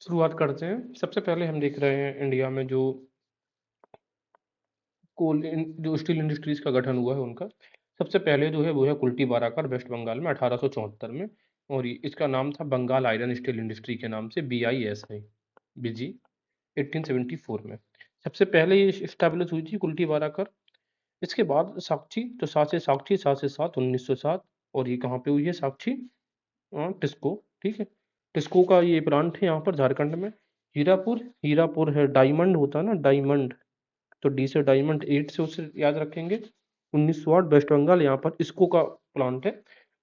शुरुआत करते हैं। सबसे पहले हम देख रहे हैं इंडिया में जो जो स्टील इंडस्ट्रीज का गठन हुआ है उनका। सबसे पहले जो है वो है कुल्टी बाराकर, वेस्ट बंगाल में 1874 में। और इसका नाम था बंगाल आयरन स्टील इंडस्ट्री के नाम से, BISI, BG, 1874 में सबसे पहले ये इस्टेब्लिश हुई थी कुल्टी बाराकर। इसके बाद साक्षी, तो सात से साक्षी, सात से सात 1907। और ये कहाँ पे हुई है साक्षी? टिस्को। ठीक है, टिस्को का ये प्लांट है यहाँ पर झारखंड में। हीरापुर, हीरापुर है डायमंड होता है ना, डायमंड, तो डी से डायमंड, 8 से उसे याद रखेंगे। 1908 वेस्ट बंगाल, यहाँ पर इसको का प्लांट है।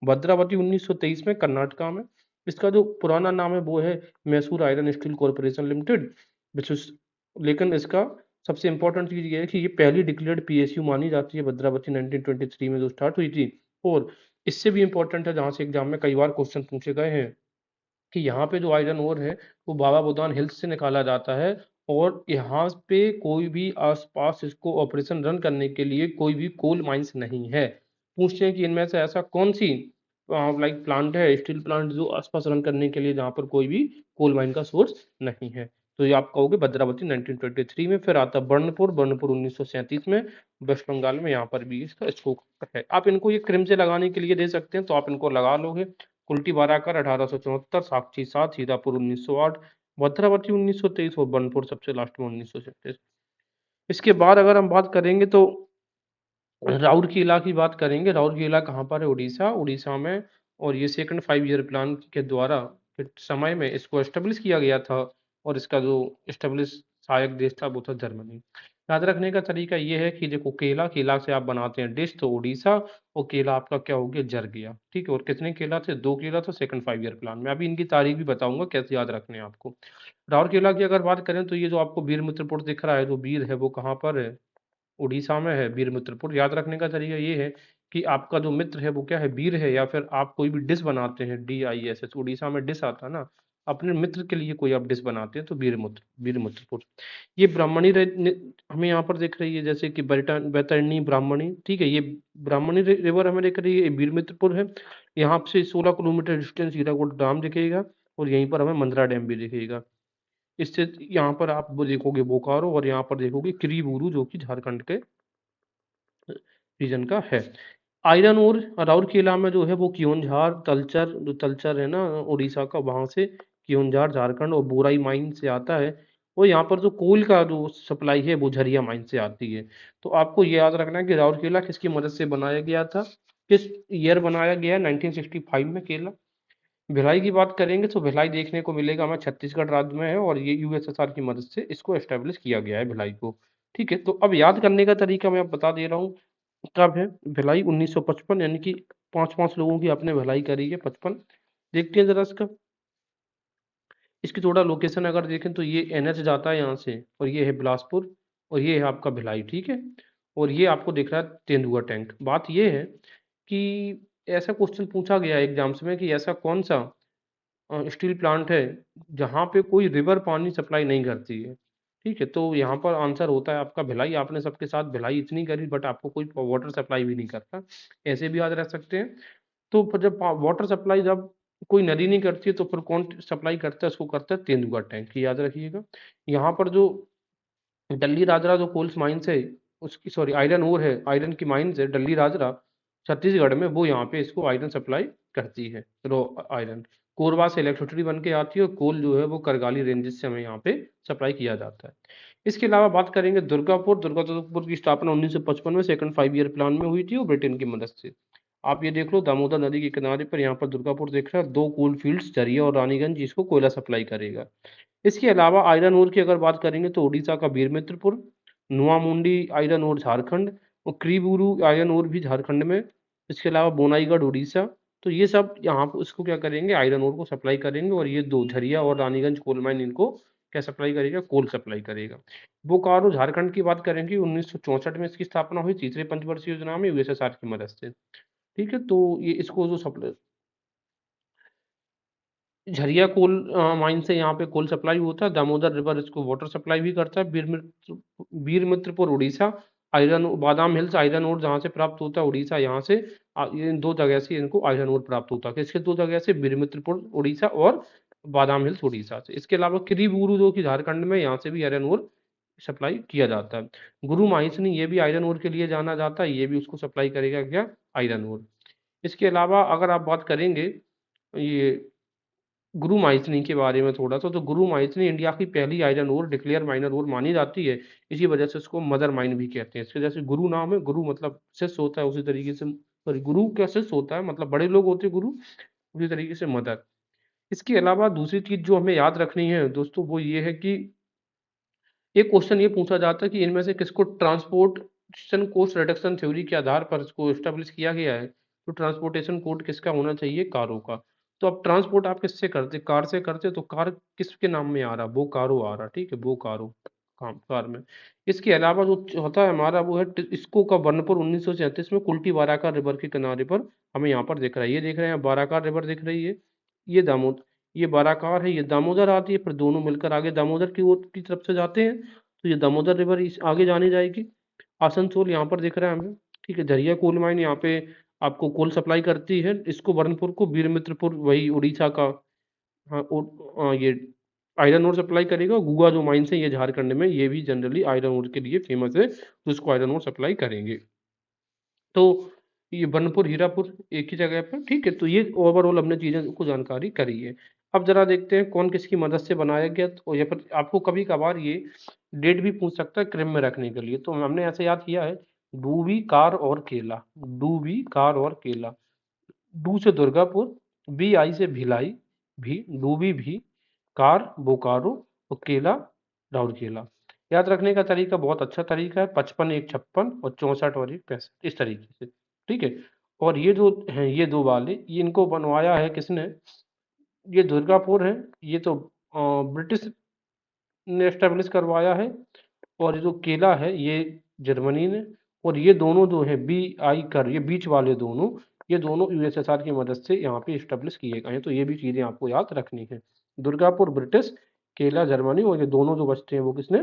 भद्रावती 1923 में कर्नाटका में। इसका जो पुराना नाम है वो है Mysore iron steel corporation limited, लेकिन इसका सबसे इंपॉर्टेंट चीज ये है कि ये पहली डिक्लेयर्ड PSU मानी जाती है भद्रावती 1923 में जो स्टार्ट हुई थी। और इससे भी इंपॉर्टेंट है, जहाँ से एग्जाम में कई बार क्वेश्चन पूछे गए हैं, कि यहाँ पे जो आयरन ओर है वो बाबा बुदान हिल्स से निकाला जाता है। और यहाँ पे कोई भी आसपास इसको ऑपरेशन रन करने के लिए कोई भी कोल माइंस नहीं है। पूछते हैं कि इनमें से ऐसा कौन सी लाइक प्लांट है, स्टील प्लांट, जो आसपास रन करने के लिए जहाँ पर कोई भी कोल माइन का सोर्स नहीं है। तो ये आप कहोगे भद्रावती 1923 में। फिर आता बर्नपुर, बर्नपुर 1937 में, वेस्ट बंगाल में। यहाँ पर भी इसका स्कोप है। आप इनको ये क्रिम से लगाने के लिए दे सकते हैं, तो आप इनको लगा लोगे। कुल्टी बाराकर 1874, साक्षी 7, सीतापुर 1908, भद्रावती 1923 और बनपुर सबसे लास्ट में 1937। इसके बाद अगर हम बात करेंगे तो राउरकेला की बात करेंगे। राउरकेला कहाँ पर है? उड़ीसा, उड़ीसा में। और ये सेकंड 5 ईयर प्लान के द्वारा के समय में इसको एस्टेब्लिश किया गया था। और इसका जो एस्टेब्लिश सहायक देश था वो था जर्मनी। याद रखने का तरीका ये है कि देखो, केला, केला से आप बनाते हैं डिश, तो उड़ीसा। और केला आपका क्या हो गया? जर गया। ठीक है, और कितने केला थे? 2 केला था सेकंड 5 ईयर प्लान में। अभी इनकी तारीख भी बताऊंगा कैसे याद रखने हैं आपको। राउरकेला की अगर बात करें तो ये जो आपको वीरमित्रपुर दिख रहा है, जो वीर है वो कहाँ पर है? उड़ीसा में है वीरमित्रपुर। याद रखने का तरीका ये है कि आपका जो मित्र है वो क्या है? वीर है। या फिर आप कोई भी डिश बनाते हैं, DISS, उड़ीसा में डिश आता है ना, अपने मित्र के लिए कोई आप डिश बनाते हैं तो वीरमित्रपुर। ये ब्राह्मणी हमें यहाँ पर दिख रही है, जैसे कि बैतरणी, ब्राह्मणी। ठीक है, ये ब्राह्मणी रिवर हमें दिख रही है, ये वीरमित्रपुर है। यहाँ से 16 किलोमीटर डिस्टेंस हीराकुद डैम दिखेगा। और यहीं पर हमें मंदरा डैम भी दिखेगा। इससे यहाँ पर आप वो देखोगे बोकारो, और यहाँ पर देखोगे किरीबुरू, जो कि झारखंड के रीजन का है। आयरन और राउरकेला में जो है वो कियोंझार, तलचर, जो तलचर है ना उड़ीसा का, वहां से कियोंझार झारखंड, और बोराई माइन से आता है। और यहाँ पर जो कोल का जो सप्लाई है वो झरिया माइन से आती है। तो आपको ये याद रखना है कि राउरकेला किसकी मदद से बनाया गया था, किस ईयर बनाया गया है? 1965 में केला। भिलाई की बात करेंगे तो भिलाई देखने को मिलेगा हमें छत्तीसगढ़ राज्य में है। और ये USSR की मदद से इसको एस्टेब्लिश किया गया है, भिलाई को। ठीक है, तो अब याद करने का तरीका मैं अब बता दे रहा हूँ। कब है भिलाई? 1955, यानी कि पांच पांच लोगों की आपने भिलाई करी है, 55। देखते हैं जरा इसका, इसकी थोड़ा लोकेशन अगर देखें तो ये NH जाता है यहाँ से, और ये है बिलासपुर, और ये है आपका भिलाई। ठीक है, और ये आपको दिख रहा है तेंदुआ टैंक। बात ये है कि ऐसा क्वेश्चन पूछा गया है एग्जाम्स में कि ऐसा कौन सा स्टील प्लांट है जहाँ पे कोई रिवर पानी सप्लाई नहीं करती है। ठीक है, तो यहाँ पर आंसर होता है आपका भिलाई। आपने सबके साथ भिलाई इतनी करी, बट आपको कोई वाटर सप्लाई भी नहीं करता, ऐसे भी याद रख सकते हैं। तो फिर जब वाटर सप्लाई जब कोई नदी नहीं करती है, तो फिर कौन सप्लाई करता है? उसको करता है तेंदुआ टैंक, याद रखिएगा। यहाँ पर जो डल्ली राजरा जो कोल्स माइंस है, उसकी, सॉरी, आयरन ओर है, आयरन की माइंस है डल्ली राजरा छत्तीसगढ़ में, वो यहाँ पे इसको आयरन सप्लाई करती है, रो आयरन। कोरबा से इलेक्ट्रिसिटी बन के आती है, और कोल जो है वो करगाली रेंजेस से हमें यहाँ पे सप्लाई किया जाता है। इसके अलावा बात करेंगे दुर्गापुर। दुर्गापुर की स्थापना 1955 में सेकंड 5 ईयर प्लान में हुई थी, और ब्रिटेन की मदद से। आप ये देख लो, दामोदर नदी के किनारे पर यहाँ पर दुर्गापुर दिख रहा है, 2 कोल फील्ड्स, झरिया और रानीगंज, जिसको कोयला सप्लाई करेगा। इसके अलावा आयरन ओर की अगर बात करेंगे तो उड़ीसा का बीरमित्रपुर, नुआमुंडी आयरन ओर झारखंड, और क्रीबुरू आयरन ओर भी झारखंड में। इसके अलावा बोनाईगढ़ उड़ीसा। तो ये सब यहाँ पर इसको क्या करेंगे? आयरन ओर को सप्लाई करेंगे। और ये दो, झरिया और रानीगंज कोल माइन, इनको क्या सप्लाई करेगा? कोल सप्लाई करेगा। बोकारो झारखंड की बात करेंगे, 1964 में इसकी स्थापना हुई, तीसरे पंचवर्षीय योजना में, USSR की मदद से। ठीक है, तो ये इसको जो सप्लाई, झरिया कोल माइन से यहाँ पे कोल सप्लाई होता है। दामोदर रिवर इसको वाटर सप्लाई भी करता है। वीरमित्रपुर उड़ीसा, आयरन बादाम हिल्स आयरन ओर जहाँ से प्राप्त होता है उड़ीसा, यहाँ से इन 2 जगह से इनको आयरन ओर प्राप्त होता है। किसके 2 जगह से? वीरमित्रपुर उड़ीसा और बादाम हिल्स उड़ीसा से। इसके अलावा किरीबुरू जो कि झारखंड में, यहाँ से भी आयरन ओर सप्लाई किया जाता है। गुरु माहिसनी ये भी आयरन ओर के लिए जाना जाता है, ये भी उसको सप्लाई करेगा क्या, आयरन ओर। इसके अलावा अगर आप बात करेंगे ये गुरु माइसनी के बारे में थोड़ा सा, तो गुरु माइसनी इंडिया की पहली आयरन ओर डिक्लेयर माइनर ओर मानी जाती है। इसी वजह से इसको मदर माइन भी कहते हैं। इसके जैसे गुरु नाम है, गुरु मतलब शिष्य होता है, उसी तरीके से सॉरी गुरु क्या शिष्य होता है, मतलब बड़े लोग होते हैं गुरु, उसी तरीके से मदर। इसके अलावा दूसरी चीज जो हमें याद रखनी है दोस्तों, वो ये है कि एक क्वेश्चन ये पूछा जाता है कि इनमें से किसको ट्रांसपोर्टेशन कॉस्ट रिडक्शन थ्योरी के आधार पर इसको एस्टेब्लिश किया गया है। तो ट्रांसपोर्टेशन कोड किसका होना चाहिए, कारों का। तो अब ट्रांसपोर्ट आप किससे करते, कार से करते, तो कार किसके नाम में आ रहा, वो कारो आ रहा, ठीक है, वो कारो काम कार में। इसके अलावा जो होता है हमारा वो है इसको का बर्नपुर 1937 में कुल्टी बाराकार रिवर के किनारे पर हमें यहाँ पर दिख रहा है। ये देख रहे हैं बाराकार रिवर दिख रही है, ये दामोदर, ये बाराकार है, ये दामोदर आती है, फिर दोनों मिलकर आगे दामोदर की ओर की तरफ से जाते हैं। तो ये दामोदर रिवर इस आगे जानी जाएगी। आसनसोल यहाँ पर दिख रहा है हमें, ठीक है। झरिया कोल माइन यहाँ पे आपको कोल सप्लाई करती है। इसको बर्नपुर को वीरमित्रपुर वही उड़ीसा का, हाँ ये आयरन ओर सप्लाई करेगा। गुगा जो माइंस है ये झारखंड में, ये भी जनरली आयरन ओर के लिए फेमस है, तो इसको आयरन ओर सप्लाई करेंगे। तो ये बनपुर हीरापुर एक ही जगह पर, ठीक है। तो ये ओवरऑल हमने चीजें को जानकारी करी है। अब जरा देखते हैं कौन किसकी मदद से बनाया गया, तो या फिर आपको कभी कभार ये डेट भी पूछ सकता है क्रिम में रखने के लिए, तो हमने ऐसे याद किया है डूबी कार और केला, डूबी कार और केला। डू से दुर्गापुर, बी आई से भिलाई, भी डूबी भी, कार बोकारो और केला राउरकेला। याद रखने का तरीका बहुत अच्छा तरीका है, 55 एक 56 और 64 और एक 65, इस तरीके से, ठीक है। और ये जो हैं ये दो वाले, ये इनको बनवाया है किसने, ये दुर्गापुर है, ये तो ब्रिटिश ने एस्टेब्लिश करवाया है। और ये जो केला है ये जर्मनी ने। और ये दोनों जो है बी आई कर, ये बीच वाले दोनों, ये दोनों यूएसएसआर की मदद से यहाँ पे इस्टेब्लिश किए गए हैं। तो ये भी चीजें आपको याद रखनी है। दुर्गापुर ब्रिटिश, केला जर्मनी, और ये दोनों जो बचते हैं वो किसने,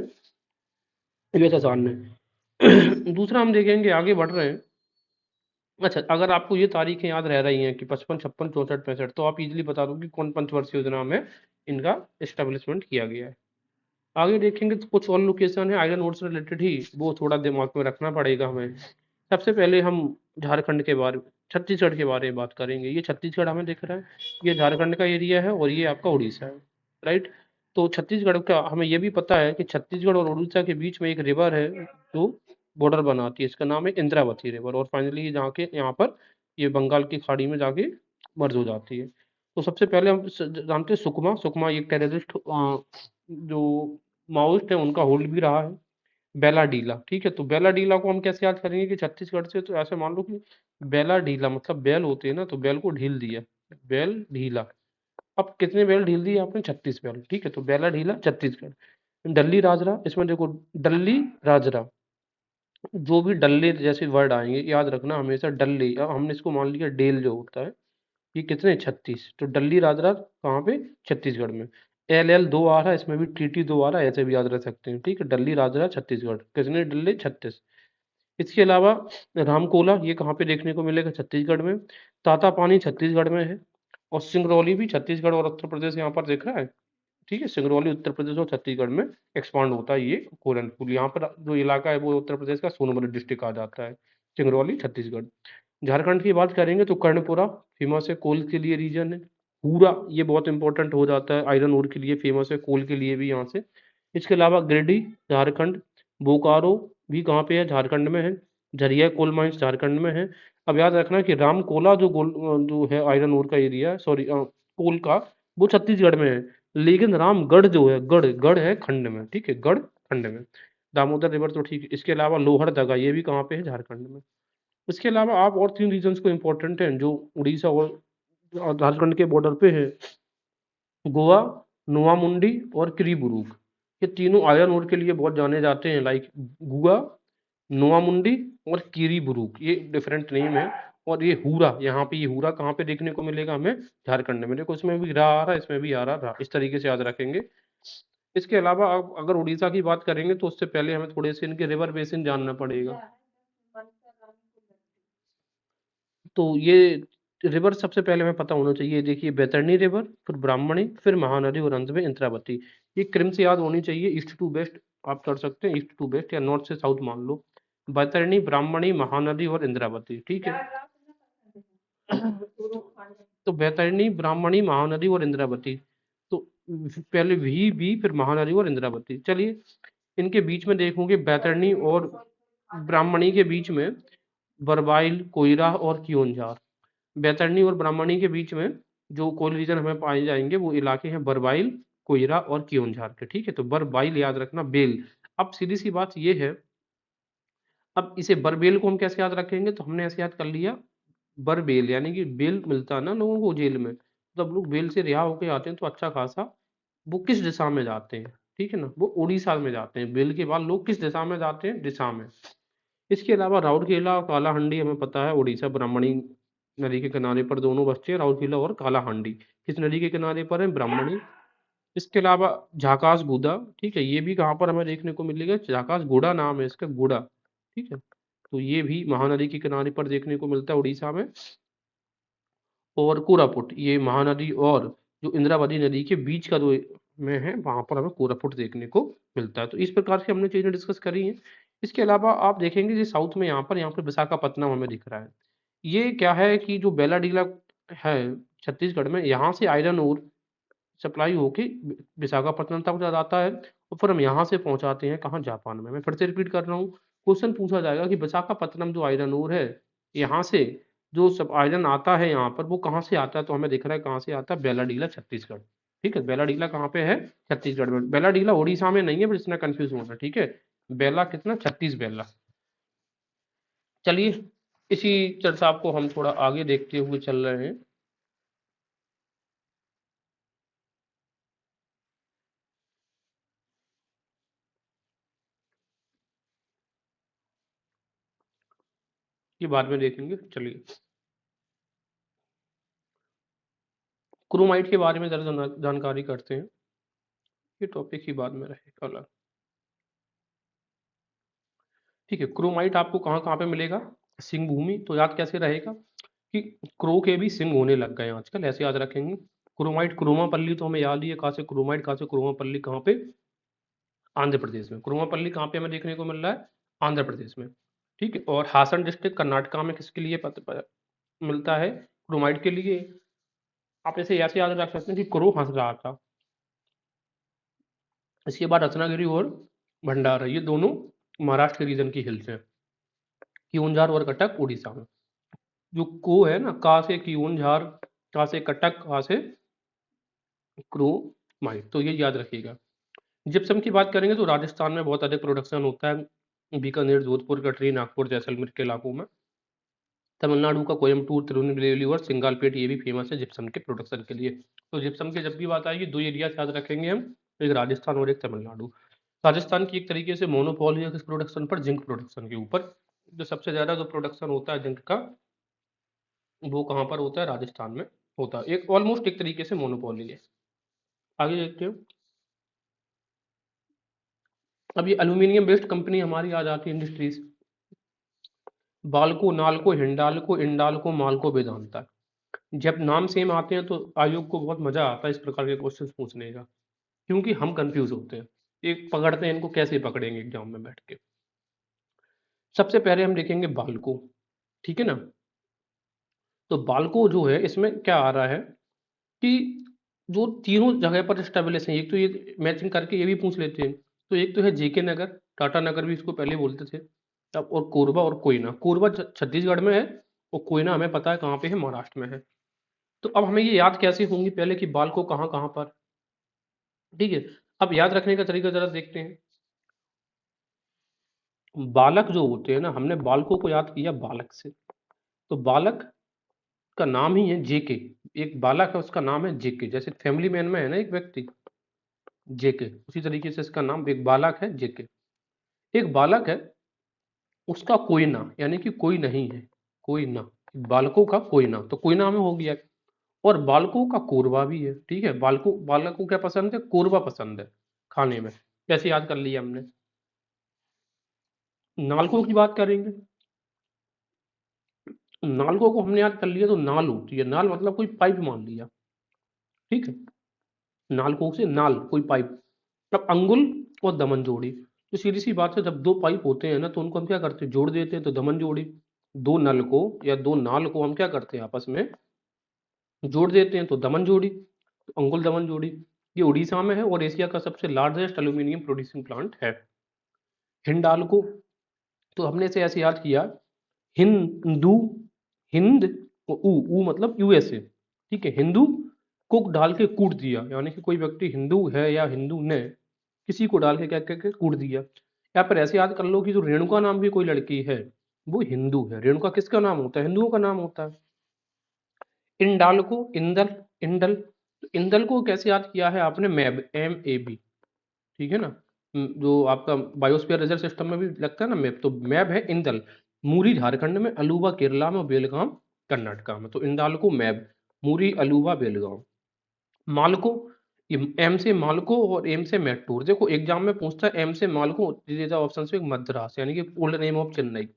यूएसएसआर ने। दूसरा हम देखेंगे, आगे बढ़ रहे हैं। अच्छा, अगर आपको ये तारीखें याद रह रही हैं कि 55 56 64 65, तो आप इजीली बता दो कि कौन पंचवर्षीय योजना में इनका एस्टेब्लिशमेंट किया गया है। आगे देखेंगे तो कुछ और लोकेशन है आयरन ओर से रिलेटेड ही, वो थोड़ा दिमाग में रखना पड़ेगा हमें। सबसे पहले हम झारखंड के बारे, छत्तीसगढ़ के बारे में बात करेंगे। ये छत्तीसगढ़ हमें दिख रहा है, ये झारखंड का एरिया है, और ये आपका उड़ीसा है, राइट। तो छत्तीसगढ़ का हमें ये भी पता है कि छत्तीसगढ़ और उड़ीसा के बीच में एक रिवर है जो बॉर्डर बनाती है, इसका नाम है इंद्रावती रिवर। और फाइनली जाके यहाँ पर ये बंगाल की खाड़ी में जाके मर्ज हो जाती है। तो सबसे पहले हम जानते हैं सुकमा, सुकमा एक टेररिस्ट जो माओइस्ट है उनका होल्ड भी रहा है। बेला डीला, ठीक है। तो बेला डीला को हम कैसे याद करेंगे कि छत्तीसगढ़ से, तो ऐसे मान लो कि बेला डीला मतलब बैल होते हैं ना, तो बैल को ढील दिया, बैल ढीला। अब कितने बैल ढील दिए आपने, 36 बैल, ठीक है। तो बेला ढीला छत्तीसगढ़। डल्ली राजरा, इसमें देखो डल्ली राजरा, जो भी डल्ले जैसे वर्ड आएंगे याद रखना हमेशा डल्ले, अब हमने इसको मान लिया डेल जो होता है, ये कितने 36, तो डल्ली राजरा कहाँ पे, छत्तीसगढ़ में। एल एल दो आ रहा है, इसमें भी टी टी दो आ रहा है, ऐसे भी याद रख सकते हैं, ठीक है। डल्ली राजरा छत्तीसगढ़, कितने डल्ले, 36। इसके अलावा रामकोला ये कहाँ पे देखने को मिलेगा, छत्तीसगढ़ में। तातापानी छत्तीसगढ़ में है। और सिंगरौली भी छत्तीसगढ़ और उत्तर प्रदेश यहाँ पर दिख रहा है, ठीक है। सिंगरौली उत्तर प्रदेश और छत्तीसगढ़ में एक्सपांड होता है ये कोरनपुर। यहाँ पर जो इलाका है वो उत्तर प्रदेश का सोनभद्र डिस्ट्रिक्ट आ जाता है, सिंगरौली छत्तीसगढ़। झारखंड की बात करेंगे तो कर्णपुरा फेमस है, कोल के लिए रीजन है। पूरा ये बहुत इंपॉर्टेंट हो जाता है, आयरन ओर के लिए फेमस है, कोल के लिए भी यहाँ से। इसके अलावा गिरिडीह झारखंड, बोकारो भी कहाँ पे है, झारखंड में है। झरिया कोल माइंस झारखंड में है। अब याद रखना कि रामकोला जो जो है आयरन ओर का एरिया, सॉरी कोल का, वो छत्तीसगढ़ में है। लेकिन रामगढ़ जो है, गढ़ गढ़ है खंड में, ठीक है, गढ़ खंड में। दामोदर रिवर तो ठीक है। इसके अलावा लोहरदगा ये भी कहाँ पे है, झारखंड में। इसके अलावा आप और 3 रीजन्स को इम्पोर्टेंट हैं जो उड़ीसा और झारखंड के बॉर्डर पे है, गोवा, नोआमुंडी और किरीबुरूक। ये तीनों आयरन ओर के लिए बहुत जाने जाते हैं, लाइक गोवा, नोआमुंडी और किरीबुरूक, ये डिफरेंट नेम है। और ये हूरा, यहाँ पे ये हूरा कहाँ पे देखने को मिलेगा हमें, झारखंड में। देखो इसमें भी रा आ रहा है, इसमें भी आ रहा, इस तरीके से याद रखेंगे। इसके अलावा अब अगर उड़ीसा की बात करेंगे तो उससे पहले हमें थोड़े से इनके रिवर बेसिन जानना पड़ेगा। तो ये रिवर सबसे पहले हमें पता होना चाहिए, देखिए बैतरणी रिवर, फिर ब्राह्मणी, फिर महानदी और अंत में इंद्रावती। ये क्रम से याद होनी चाहिए, ईस्ट टू वेस्ट आप कर सकते हैं, ईस्ट टू वेस्ट या नॉर्थ से साउथ मान लो। बैतरणी, ब्राह्मणी, महानदी और इंद्रावती, ठीक है। तो बैतरणी, ब्राह्मणी, महानदी और इंद्रावती। तो पहले भी फिर महानदी और इंद्रावती। चलिए इनके बीच में देखोगे बैतरणी और ब्राह्मणी के बीच में बरवाइल, कोयरा और कियोंझार। बैतरणी और ब्राह्मणी के बीच में जो कोल रीजन हमें पाए जाएंगे वो इलाके हैं बरवाइल, कोयरा और कियोंझार के, ठीक है। तो बरवाइल याद रखना, बेल। अब सीधी सी बात ये है, अब इसे बरबेल को हम कैसे याद रखेंगे, तो हमने ऐसे याद कर लिया, बरबेल यानी कि बेल मिलता है ना लोगों को जेल में, तो अब लोग बेल से रिहा होके आते हैं तो अच्छा खासा, वो किस दिशा में जाते हैं, ठीक है ना, वो उड़ीसा में जाते हैं। बेल के बाद लोग किस दिशा में जाते हैं, दिशा में। इसके अलावा राउरकेला और कालाहांडी हमें पता है उड़ीसा ब्राह्मणी नदी के किनारे पर दोनों बसते हैं, राउरकेला और कालाहांडी किस नदी के किनारे पर है, ब्राह्मणी। इसके अलावा झाकास गुदा, ठीक है, ये भी कहाँ पर हमें देखने को मिलेगा, झाकास गुड़ा नाम है इसका, गुड़ा, ठीक है। तो ये भी महानदी के किनारे पर देखने को मिलता है उड़ीसा में। और कोरापुट, ये महानदी और जो इंद्रावती नदी के बीच का जो में है, वहां पर हमें कोरापुट देखने को मिलता है। तो इस प्रकार से हमने चीजें डिस्कस करी हैं। इसके अलावा आप देखेंगे कि साउथ में यहाँ पर विशाखापत्तनम हमें दिख रहा है। ये क्या है कि जो बेलाडीला है छत्तीसगढ़ में, यहाँ से आयरन ओर सप्लाई होके विशाखापत्तनम तक जाता है, और फिर हम यहाँ से पहुंचाते हैं कहाँ, जापान में। मैं फिर से रिपीट कर रहा हूँ, क्वेश्चन पूछा जाएगा कि विशाखापत्तनम जो आयरन ओर है, यहाँ से जो सब आयरन आता है यहाँ पर, वो कहाँ से आता है, तो हमें दिख रहा है कहाँ से आता है, बेलाडीला छत्तीसगढ़, ठीक है। बेलाडीला कहाँ पे है, छत्तीसगढ़ में। बेलाडीला उड़ीसा में नहीं है, बस इतना कंफ्यूज होना, ठीक है। बेला कितना, 36 बेला। चलिए इसी चर्चा को हम थोड़ा आगे देखते हुए चल रहे हैं। ये बाद में देखेंगे। चलिए क्रोमाइट के बारे में जरा जानकारी करते हैं, ये टॉपिक ही बाद में रहेगा कल। ठीक है, क्रोमाइट आपको कहाँ कहाँ पे मिलेगा, सिंह भूमि। तो याद कैसे रहेगा कि क्रो के भी सिंह होने लग गए हैं आजकल, ऐसे याद रखेंगे। क्रोमाइट, क्रोमापल्ली तो हमें याद ही है, कहाँ से क्रोमाइट, कहाँ से क्रोमापल्ली, कहाँ पे, आंध्र प्रदेश में। क्रोमापल्ली कहाँ पे हमें देखने को मिल रहा है, आंध्र प्रदेश में, ठीक है। और हासन डिस्ट्रिक्ट कर्नाटका में किसके लिए मिलता है, क्रोमाइट के लिए। आप ऐसे याद रख सकते हैं कि क्रो हंस रहा था। इसके बाद रत्नागिरी और भंडारा, ये दोनों महाराष्ट्र के रीजन की हिल्स हैं। कियोंझार और कटक उड़ीसा में। जो को है ना, का से कियोंझार, का से कटक, का से क्रोमाइट, तो ये याद रखिएगा। जिप्सम की बात करेंगे तो राजस्थान में बहुत अधिक प्रोडक्शन होता है, बीकानेर, जोधपुर, कटरी, नागपुर, जैसलमेर के इलाकों में। तमिलनाडु का कोयम्बटूर, तिरुनेलवेली और सिंगालपेट ये भी फेमस है जिप्सम के प्रोडक्शन के लिए। तो जिप्सम की जब भी बात आएगी, दो एरिया याद रखेंगे हम, एक राजस्थान और एक तमिलनाडु। राजस्थान की एक तरीके से मोनोपोली है किस प्रोडक्शन पर, जिंक प्रोडक्शन के ऊपर। जो सबसे ज्यादा जो प्रोडक्शन होता है जिंक का, वो कहाँ पर होता है, राजस्थान में होता है। एक ऑलमोस्ट एक तरीके से मोनोपोली है। आगे देखते हैं। अब ये एल्यूमिनियम बेस्ड कंपनी हमारी आ जाती है इंडस्ट्रीज, बाल्को, नाल्को, हिंडाल्को, इंडाल्को, माल्को, वेदांता। जब नाम सेम आते हैं तो आयोग को बहुत मजा आता है इस प्रकार के क्वेश्चंस पूछने का, क्योंकि हम कंफ्यूज होते हैं, एक पकड़ते हैं इनको, कैसे पकड़ेंगे एग्जाम में बैठ के। सबसे पहले हम देखेंगे बाल्को, ठीक है ना। तो बाल्को जो है, इसमें क्या आ रहा है कि जो तीनों जगह पर स्टेब्लिश हैं, एक तो ये मैचिंग करके ये भी पूछ लेते हैं। तो एक तो है जेके नगर, टाटा नगर भी इसको पहले बोलते थे। अब और कोरबा और कोयना, कोरबा छत्तीसगढ़ में है, और कोयना हमें पता है कहाँ पे है, महाराष्ट्र में है। तो अब हमें ये याद कैसे होंगी पहले कि बाल्को कहाँ कहाँ पर, ठीक है। अब याद रखने का तरीका जरा देखते हैं। बालक जो होते हैं ना, हमने बालकों को याद किया बालक से, तो बालक का नाम ही है जेके। एक बालक है, उसका नाम है जेके, जैसे फैमिली मैन में है ना एक व्यक्ति जेके, उसी तरीके से इसका नाम एक बालक है जेके। एक बालक है, उसका कोई ना, यानी कि कोई नहीं है, कोई ना, बालकों का कोई ना, तो कोई ना में हो गया। और बालकों का कोरबा भी है, ठीक है। बालकों क्या पसंद है, कोरबा पसंद है खाने में। कैसे याद कर लिया हमने। नालको की बात करेंगे, नालको को हमने याद कर लिया तो नाल होती है, नाल मतलब कोई पाइप मान लिया, ठीक है, नालको से नाल कोई पाइप। अब अंगुल और दमन जोड़ी, तो सीधी सी बात है, जब दो पाइप होते हैं ना तो उनको हम क्या करते हैं, जोड़ देते हैं, तो दमन जोड़ी। दो नल को या दो नाल को हम क्या करते हैं, आपस में जोड़ देते हैं, तो दमन जोड़ी, तो अंगुल दमन जोड़ी। ये उड़ीसा में है और एशिया का सबसे लार्जेस्ट एल्यूमिनियम प्रोड्यूसिंग प्लांट है। हिंडाल्को, तो हमने इसे ऐसे याद किया, हिंदू, हिंद, ऊ मतलब यूएसए, ठीक है, हिंदू को डाल के कूट दिया, यानी कि कोई व्यक्ति हिंदू है या हिंदू ने किसी को डाल के क्या करके कूट दिया। या फिर ऐसे याद कर लो कि जो रेणुका नाम की कोई लड़की है वो हिंदू है, रेणुका किसका नाम होता है, हिंदुओं का नाम होता है। इंडाल को इंदल, इंडल, तो इंदल को कैसे याद किया है आपने, मैब, MAB, ठीक है ना। जो आपका बायोस्फीयर रिजर्व सिस्टम में भी लगता है ना मैप, तो मैप है इंदल, मूरी झारखंड में, अलुवा केरला में, बेलगाम कर्नाटका में, तो इंडाल्को मैप, मूरी, अलुवा, बेलगाम। मालको, एम से मालको और एम से मैटूर, देखो एग्जाम में पूछता है एम से मालको, दीज ऑप्शन से मद्रास, यानी कि ओल्ड नेम ऑफ चेन्नई।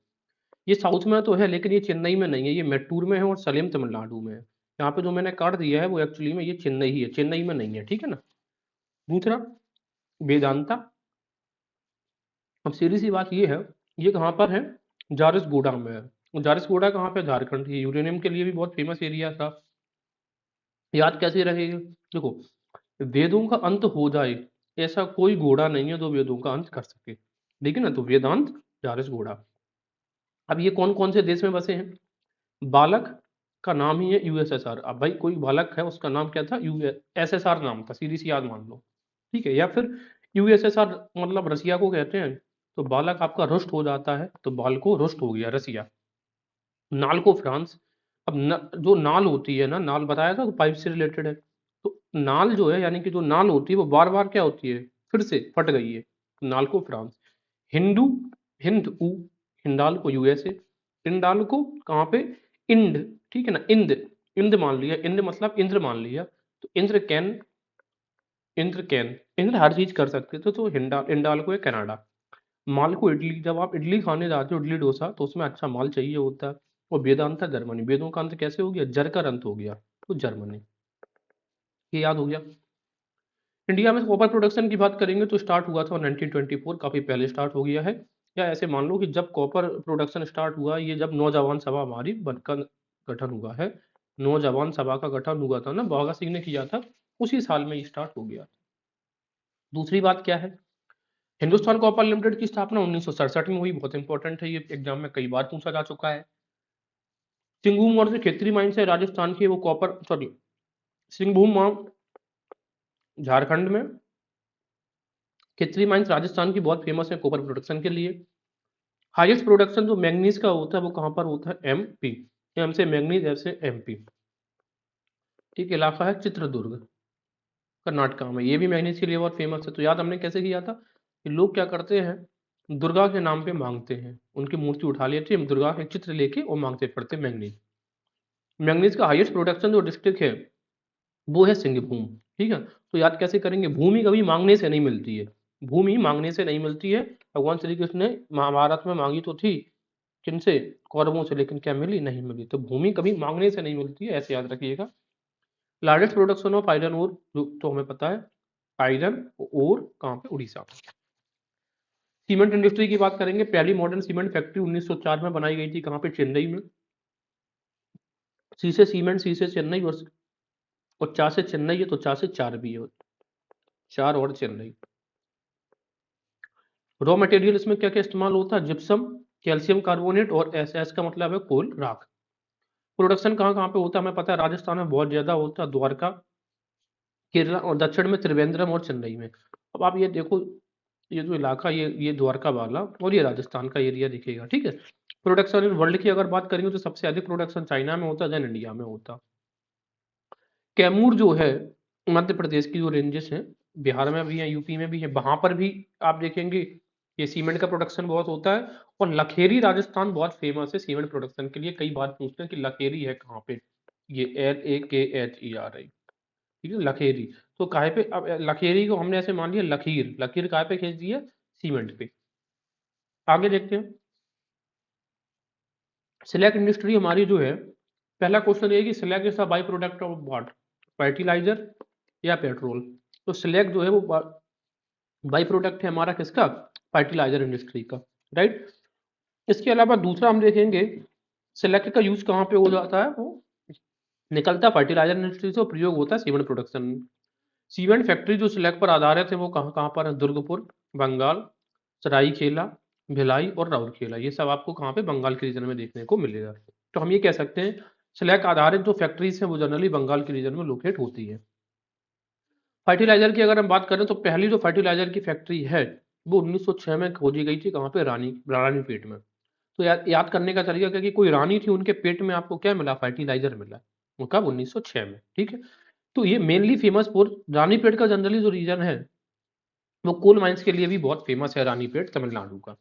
ये साउथ में तो है लेकिन ये चेन्नई में नहीं है, ये मैटूर में है और सलेम तमिलनाडु में है। यहाँ पे जो मैंने कार्ड दिया है वो एक्चुअली में ये चेन्नई ही है, चेन्नई में नहीं है, ठीक है ना। दूसरा वेदांता, अब सीधी सी बात ये है, ये कहाँ पर है, जारसगुड़ा में है। और जारसगुड़ा कहाँ पे, झारखंड, ये यूरेनियम के लिए भी बहुत फेमस एरिया था। याद कैसे रहेगा, देखो, वेदों का अंत हो जाए, ऐसा कोई घोड़ा नहीं है जो वेदों का अंत कर सके, ठीक है ना, तो वेदांत, जारसगुड़ा। अब ये कौन कौन से देश में बसे हैं, बालक का नाम ही है यूएसएसआर, अब भाई कोई बालक है उसका नाम क्या था, यूएसएसआर नाम था, सीधी सी याद मान लो, ठीक है। या फिर यूएसएसआर मतलब रसिया को कहते हैं, तो बालक आपका रुष्ट हो जाता है, तो बाल को रुष्ट हो गया, रसिया। नाल को फ्रांस। अब जो नाल होती है ना, नाल बताया था तो पाइप से रिलेटेड है, तो नाल जो है यानी कि जो नाल होती है वो बार बार क्या होती है, फिर से फट गई है, तो नाल को फ्रांस। हिंदू, हिंद ऊ, हिंडाल को यूएसए, इंडाल को कहाँ पे, इंड, ठीक है ना, इंद, इंद मान लिया, इंद मतलब इंद्र मान लिया, तो इंद्र कैन, इंद्र कैन, इंद्र हर चीज कर सकते थे, तो हिंडाल, इंडाल को है कनाडा। माल को इडली, जब आप इडली खाने जाते हो, इडली डोसा, तो उसमें अच्छा माल चाहिए होता है। और वेदांता जर्मनी, वेदों का अंत कैसे हो गया, जर का अंत हो गया, तो जर्मनी, ये याद हो गया। इंडिया में कॉपर प्रोडक्शन की बात करेंगे तो स्टार्ट हुआ था 1924, काफी पहले स्टार्ट हो गया है। या ऐसे मान लो कि जब कॉपर प्रोडक्शन स्टार्ट हुआ, ये जब नौजवान सभा हमारी बनकर गठन हुआ है, नौजवान सभा का गठन हुआ था ना, भगत सिंह ने किया था, उसी साल में ये स्टार्ट हो गया। दूसरी बात क्या है, हिंदुस्तान कॉपर लिमिटेड की स्थापना 1967 में हुई, बहुत इंपॉर्टेंट है, ये एग्जाम में कई बार पूछा जा चुका है। सिंहभूम और जो खेतरी माइंस है राजस्थान की, वो कॉपर, सॉरी, सिंहभूम झारखंड में, खेतरी माइंस राजस्थान की बहुत फेमस है कॉपर प्रोडक्शन के लिए। हाईएस्ट प्रोडक्शन जो मैंगनीज का होता है वो कहाँ पर होता है, एमपी, एम से मैंगनीज, एफ से एमपी, ठीक, इलाका है चित्रदुर्ग, कर्नाटका में, ये भी मैंगनीज के लिए बहुत फेमस है। तो याद हमने कैसे किया था, कि लोग क्या करते हैं, दुर्गा के नाम पे मांगते हैं, उनकी मूर्ति उठा लेते हैं, दुर्गा के चित्र लेके और मांगते पड़ते मैंगनीज। मैंगनीज का हाईएस्ट प्रोडक्शन जो डिस्ट्रिक्ट है वो है सिंहभूम, ठीक है। तो याद कैसे करेंगे, भूमि कभी मांगने से नहीं मिलती है, भूमि मांगने से नहीं मिलती है। भगवान श्री कृष्ण ने महाभारत में मांगी तो थी, किनसे, कौरवों से, लेकिन क्या मिली, नहीं मिली, तो भूमि कभी मांगने से नहीं मिलती है, ऐसे याद रखिएगा। Largest production of iron ore, जो तो हमें पता है, आयरन ओर कहाँ पे, उड़ीसा। सीमेंट इंडस्ट्री की बात करेंगे, पहली मॉडर्न सीमेंट फैक्ट्री 1904 में बनाई गई थी, कहाँ पे, चेन्नई में। सी से सीमेंट, सी से चेन्नई, और चा से चेन्नई है, तो चा से चार भी है, चार और चेन्नई। रॉ मटेरियल इसमें क्या क्या इस्तेमाल होता है, जिप्सम, कैल्शियम कार्बोनेट, और एस, एस का मतलब है कोल राख। प्रोडक्शन कहाँ कहाँ पे होता है हमें पता है, राजस्थान में बहुत ज्यादा होता है, द्वारका, केरला, और दक्षिण में त्रिवेंद्रम और चेन्नई में। अब आप ये देखो, ये जो इलाका, ये द्वारका वाला और ये राजस्थान का एरिया दिखेगा, ठीक है। प्रोडक्शन वर्ल्ड की अगर बात करेंगे तो सबसे अधिक प्रोडक्शन चाइना में होता है, देन इंडिया में होता। कैमूर जो है, मध्य प्रदेश की जो रेंजेस हैं, बिहार में भी है, यूपी में भी है, वहां पर भी आप देखेंगे ये सीमेंट का प्रोडक्शन बहुत होता है। और लखेरी राजस्थान बहुत फेमस है सीमेंट प्रोडक्शन के लिए, कई बार पूछते हैं कि लखेरी है कहाँ पे, ये LAKHERI, ठीक है, लखेरी। तो काहे पे, अब लखेरी को हमने ऐसे मान लिया, लकीर, लकीर काहे पे खींच दिया, सीमेंट पे। आगे देखते हैं, सिलेक्ट इंडस्ट्री हमारी जो है, पहला क्वेश्चन ये है कि select is the by product of what, fertiliser या पेट्रोल। तो सिलेक्ट जो है वो बाई प्रोडक्ट है हमारा किसका, फर्टिलाइजर इंडस्ट्री का, राइट। इसके अलावा दूसरा हम देखेंगे सिलेक्ट का यूज कहाँ पे हो जाता है, वो निकलता फर्टिलाइजर इंडस्ट्री से, प्रयोग होता है सीमेंट प्रोडक्शन में। सीमेंट फैक्ट्री जो सिलेक्ट पर आधारित है वो कहाँ कहाँ पर है, दुर्गपुर, बंगाल, सरायकेला, भिलाई और राउरकेला, ये सब आपको कहाँ पे, बंगाल के रीजन में देखने को मिलेगा। तो हम ये कह सकते हैं सिलेक्ट आधारित जो फैक्ट्रीज हैं वो जनरली बंगाल के रीजन में लोकेट होती है। फर्टिलाइजर की अगर हम बात करें तो पहली जो फर्टिलाइजर की फैक्ट्री है वो 1906 में खोजी गई थी, कहाँ पे, रानीपेट में। तो याद करने का तरीका क्या कि कोई रानी थी, उनके पेट में आपको क्या मिला, फर्टिलाइजर मिला। वो कब, 1906 में, ठीक है। तो ये मेनली फेमस फॉर रानीपेट का जनरली जो रीजन है वो कोल माइंस के लिए भी बहुत फेमस है, रानीपेट तमिलनाडु का।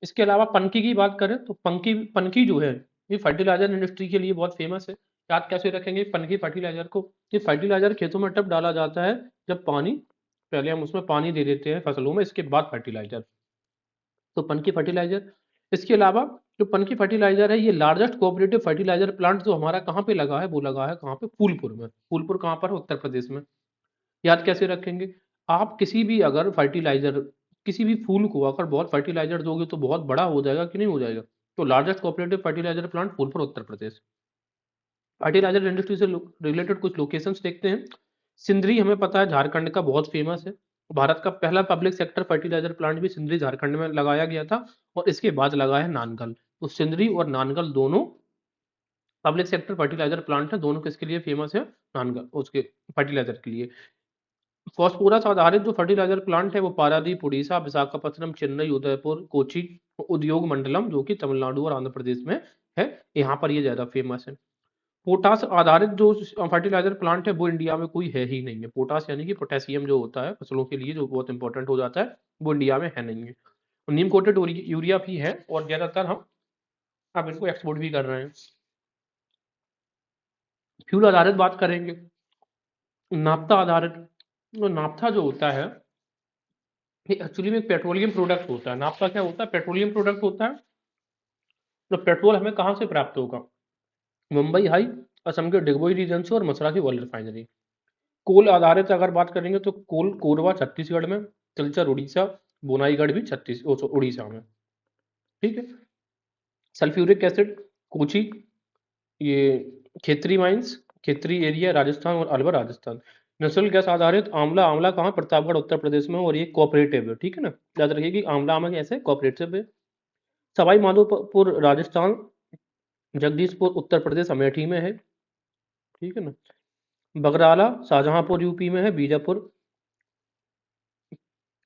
इसके अलावा पनकी की बात करें तो पनकी पनकी जो है ये फर्टिलाइजर इंडस्ट्री के लिए बहुत फेमस है। याद कैसे रखेंगे पनकी फर्टिलाइजर को, ये फर्टिलाइजर खेतों में तब डाला जाता है जब पानी, पहले हम उसमें पानी दे देते हैं फसलों में, इसके बाद फर्टिलाइजर, तो पनकी फर्टिलाइजर। इसके अलावा जो पनकी फर्टिलाइजर है ये लार्जेस्ट कोऑपरेटिव फर्टिलाइजर प्लांट जो हमारा कहाँ पे लगा है, वो लगा है कहाँ पे, फूलपुर में। फूलपुर कहाँ पर है, उत्तर प्रदेश में। याद कैसे रखेंगे, आप किसी भी अगर फर्टिलाइजर, किसी भी फूल को अगर बहुत फर्टिलाइजर दोगे तो बहुत बड़ा हो जाएगा कि नहीं हो जाएगा। तो largest cooperative fertiliser plant Phulpur, Uttar Pradesh. Fertiliser industry से रिलेटेड कुछ लोकेशंस देखते हैं। सिंदरी हमें पता है झारखंड का बहुत फेमस है। भारत का पहला पब्लिक सेक्टर फर्टिलाइजर प्लांट भी सिंदरी झारखंड में लगाया गया था, और इसके बाद लगा है नानगल। तो सिंदरी और नानगल दोनों पब्लिक सेक्टर फर्टिलाइजर प्लांट है, दोनों किसके लिए फेमस है, नानगल उसके फर्टिलाइजर के लिए। फॉस्फोरस आधारित जो फर्टिलाइजर प्लांट है वो पारादीप उड़ीसा, विशाखापत्तनम, चेन्नई, उदयपुर, कोची, उद्योग मंडलम जो कि तमिलनाडु और आंध्र प्रदेश में है, यहाँ पर ये ज्यादा फेमस है। पोटास आधारित जो फर्टिलाइजर प्लांट है वो इंडिया में कोई है ही नहीं है। पोटास यानी कि पोटेशियम जो होता है फसलों के लिए जो बहुत इंपॉर्टेंट हो जाता है, वो इंडिया में है नहीं है। नीम कोटेड यूरिया भी है, और ज्यादातर हम अब इनको एक्सपोर्ट भी कर रहे हैं। फ्यूल आधारित बात करेंगे, नाफ्ता आधारित, तो नाफ्ता जो होता है ये एक्चुअली में एक पेट्रोलियम प्रोडक्ट होता है। नाफ्ता क्या होता है, पेट्रोलियम प्रोडक्ट होता है। तो पेट्रोल हमें कहाँ से प्राप्त होगा, मुंबई हाई, असम के डिगबोई रीजन से, और मसराकी ऑयल रिफाइनरी। कोल आधारित अगर बात करेंगे तो कोल कोरबा छत्तीसगढ़ में, तिलचर उड़ीसा, बोनाईगढ़ भी उड़ीसा में, ठीक है। सल्फ्यूरिक एसिड कोची, ये खेतरी माइंस, खेतरी एरिया राजस्थान, और अलवर राजस्थान। नेचुरल गैस आधारित आंवला, आंवला कहाँ, प्रतापगढ़ उत्तर प्रदेश में, और ये कोऑपरेटिव है, ठीक है ना। याद रखिए कि आंवला आम कैसे कोऑपरेटिव है। सवाई माधोपुर राजस्थान, जगदीशपुर उत्तर प्रदेश अमेठी में है, ठीक है ना। बगराला शाहजहांपुर यूपी में है, बीजापुर,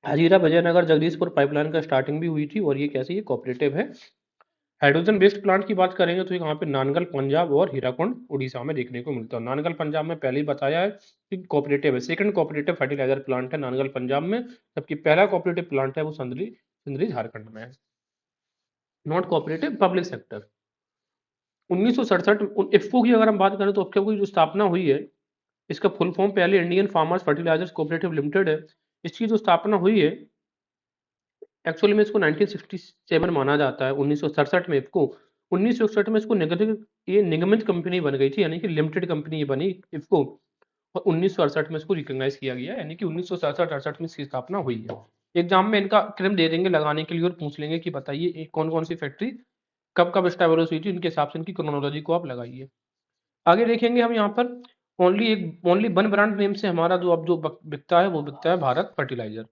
हजीरा विजयनगर जगदीशपुर पाइपलाइन का स्टार्टिंग भी हुई थी, और ये कैसे, ये कोऑपरेटिव है। हाइड्रोजन बेस्ड प्लांट की बात करेंगे तो ये कहाँ पे, नानगल पंजाब और हीराकुंड उड़ीसा में देखने को मिलता है। नानगल पंजाब में पहले ही बताया है कि कोऑपरेटिव है, सेकंड कोऑपरेटिव फर्टिलाइजर प्लांट है नानगल पंजाब में, जबकि पहला कोऑपरेटिव प्लांट है वो सिंदरी सिंदरी झारखंड में है। Not cooperative public sector. 1967 IFFCO की अगर हम बात करें तो इफ्को की जो स्थापना हुई है, इसका फुल फॉर्म पहले Indian Farmers Fertilisers Cooperative Limited है। इसकी जो स्थापना हुई है, एक्चुअली में इसको 1967 माना जाता है, 1967 में इफ्को, 1961 में इसको निगमित कंपनी बन गई थी, यानी कि लिमिटेड कंपनी बनी इफ्को, और 1968 में इसको रिकॉग्नाइज किया गया, यानी कि 1967-68 में इसकी स्थापना हुई है। एग्जाम में इनका क्रम दे देंगे लगाने के लिए, और पूछ लेंगे कि बताइए कौन कौन सी फैक्ट्री कब कब स्टैब्लिश हुई थी, इनके हिसाब से इनकी क्रोनोलॉजी को आप लगाइए। आगे देखेंगे हम यहाँ पर, ओनली वन ब्रांड नेम से हमारा जो अब जो बिकता है वो बिकता है भारत फर्टिलाइजर।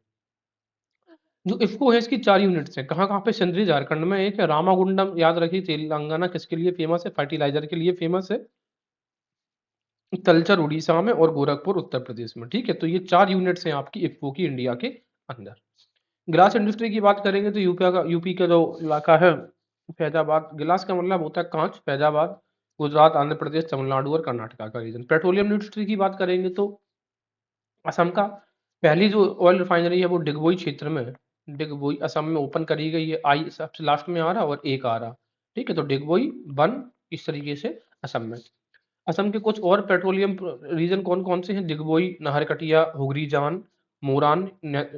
जो इफ्को है इसकी 4 यूनिट्स हैं, कहाँ कहाँ पे, सिंदरी झारखंड में एक है, रामागुंडम याद रखिए तेलंगाना किसके लिए फेमस है, फर्टिलाइजर के लिए फेमस है, तलचर उड़ीसा में, और गोरखपुर उत्तर प्रदेश में, ठीक है। तो ये 4 यूनिट्स हैं आपकी इफ्को की इंडिया के अंदर। ग्लास इंडस्ट्री की बात करेंगे तो यूपी का जो इलाका है, फैजाबाद, गिलास का मतलब होता है कांच, फैजाबाद, गुजरात, आंध्र प्रदेश, तमिलनाडु और कर्नाटका का रीजन। पेट्रोलियम इंडस्ट्री की बात करेंगे तो असम का पहली जो ऑयल रिफाइनरी है वो डिगबोई क्षेत्र में है। डिगबोई असम में ओपन करी गई है, आई सबसे लास्ट में आ रहा और एक आ रहा, ठीक है। तो डिगबोई वन, इस तरीके से असम में। असम के कुछ और पेट्रोलियम रीजन कौन कौन से हैं, डिगबोई, नाहरकटिया, हुगरी जान, मोरान,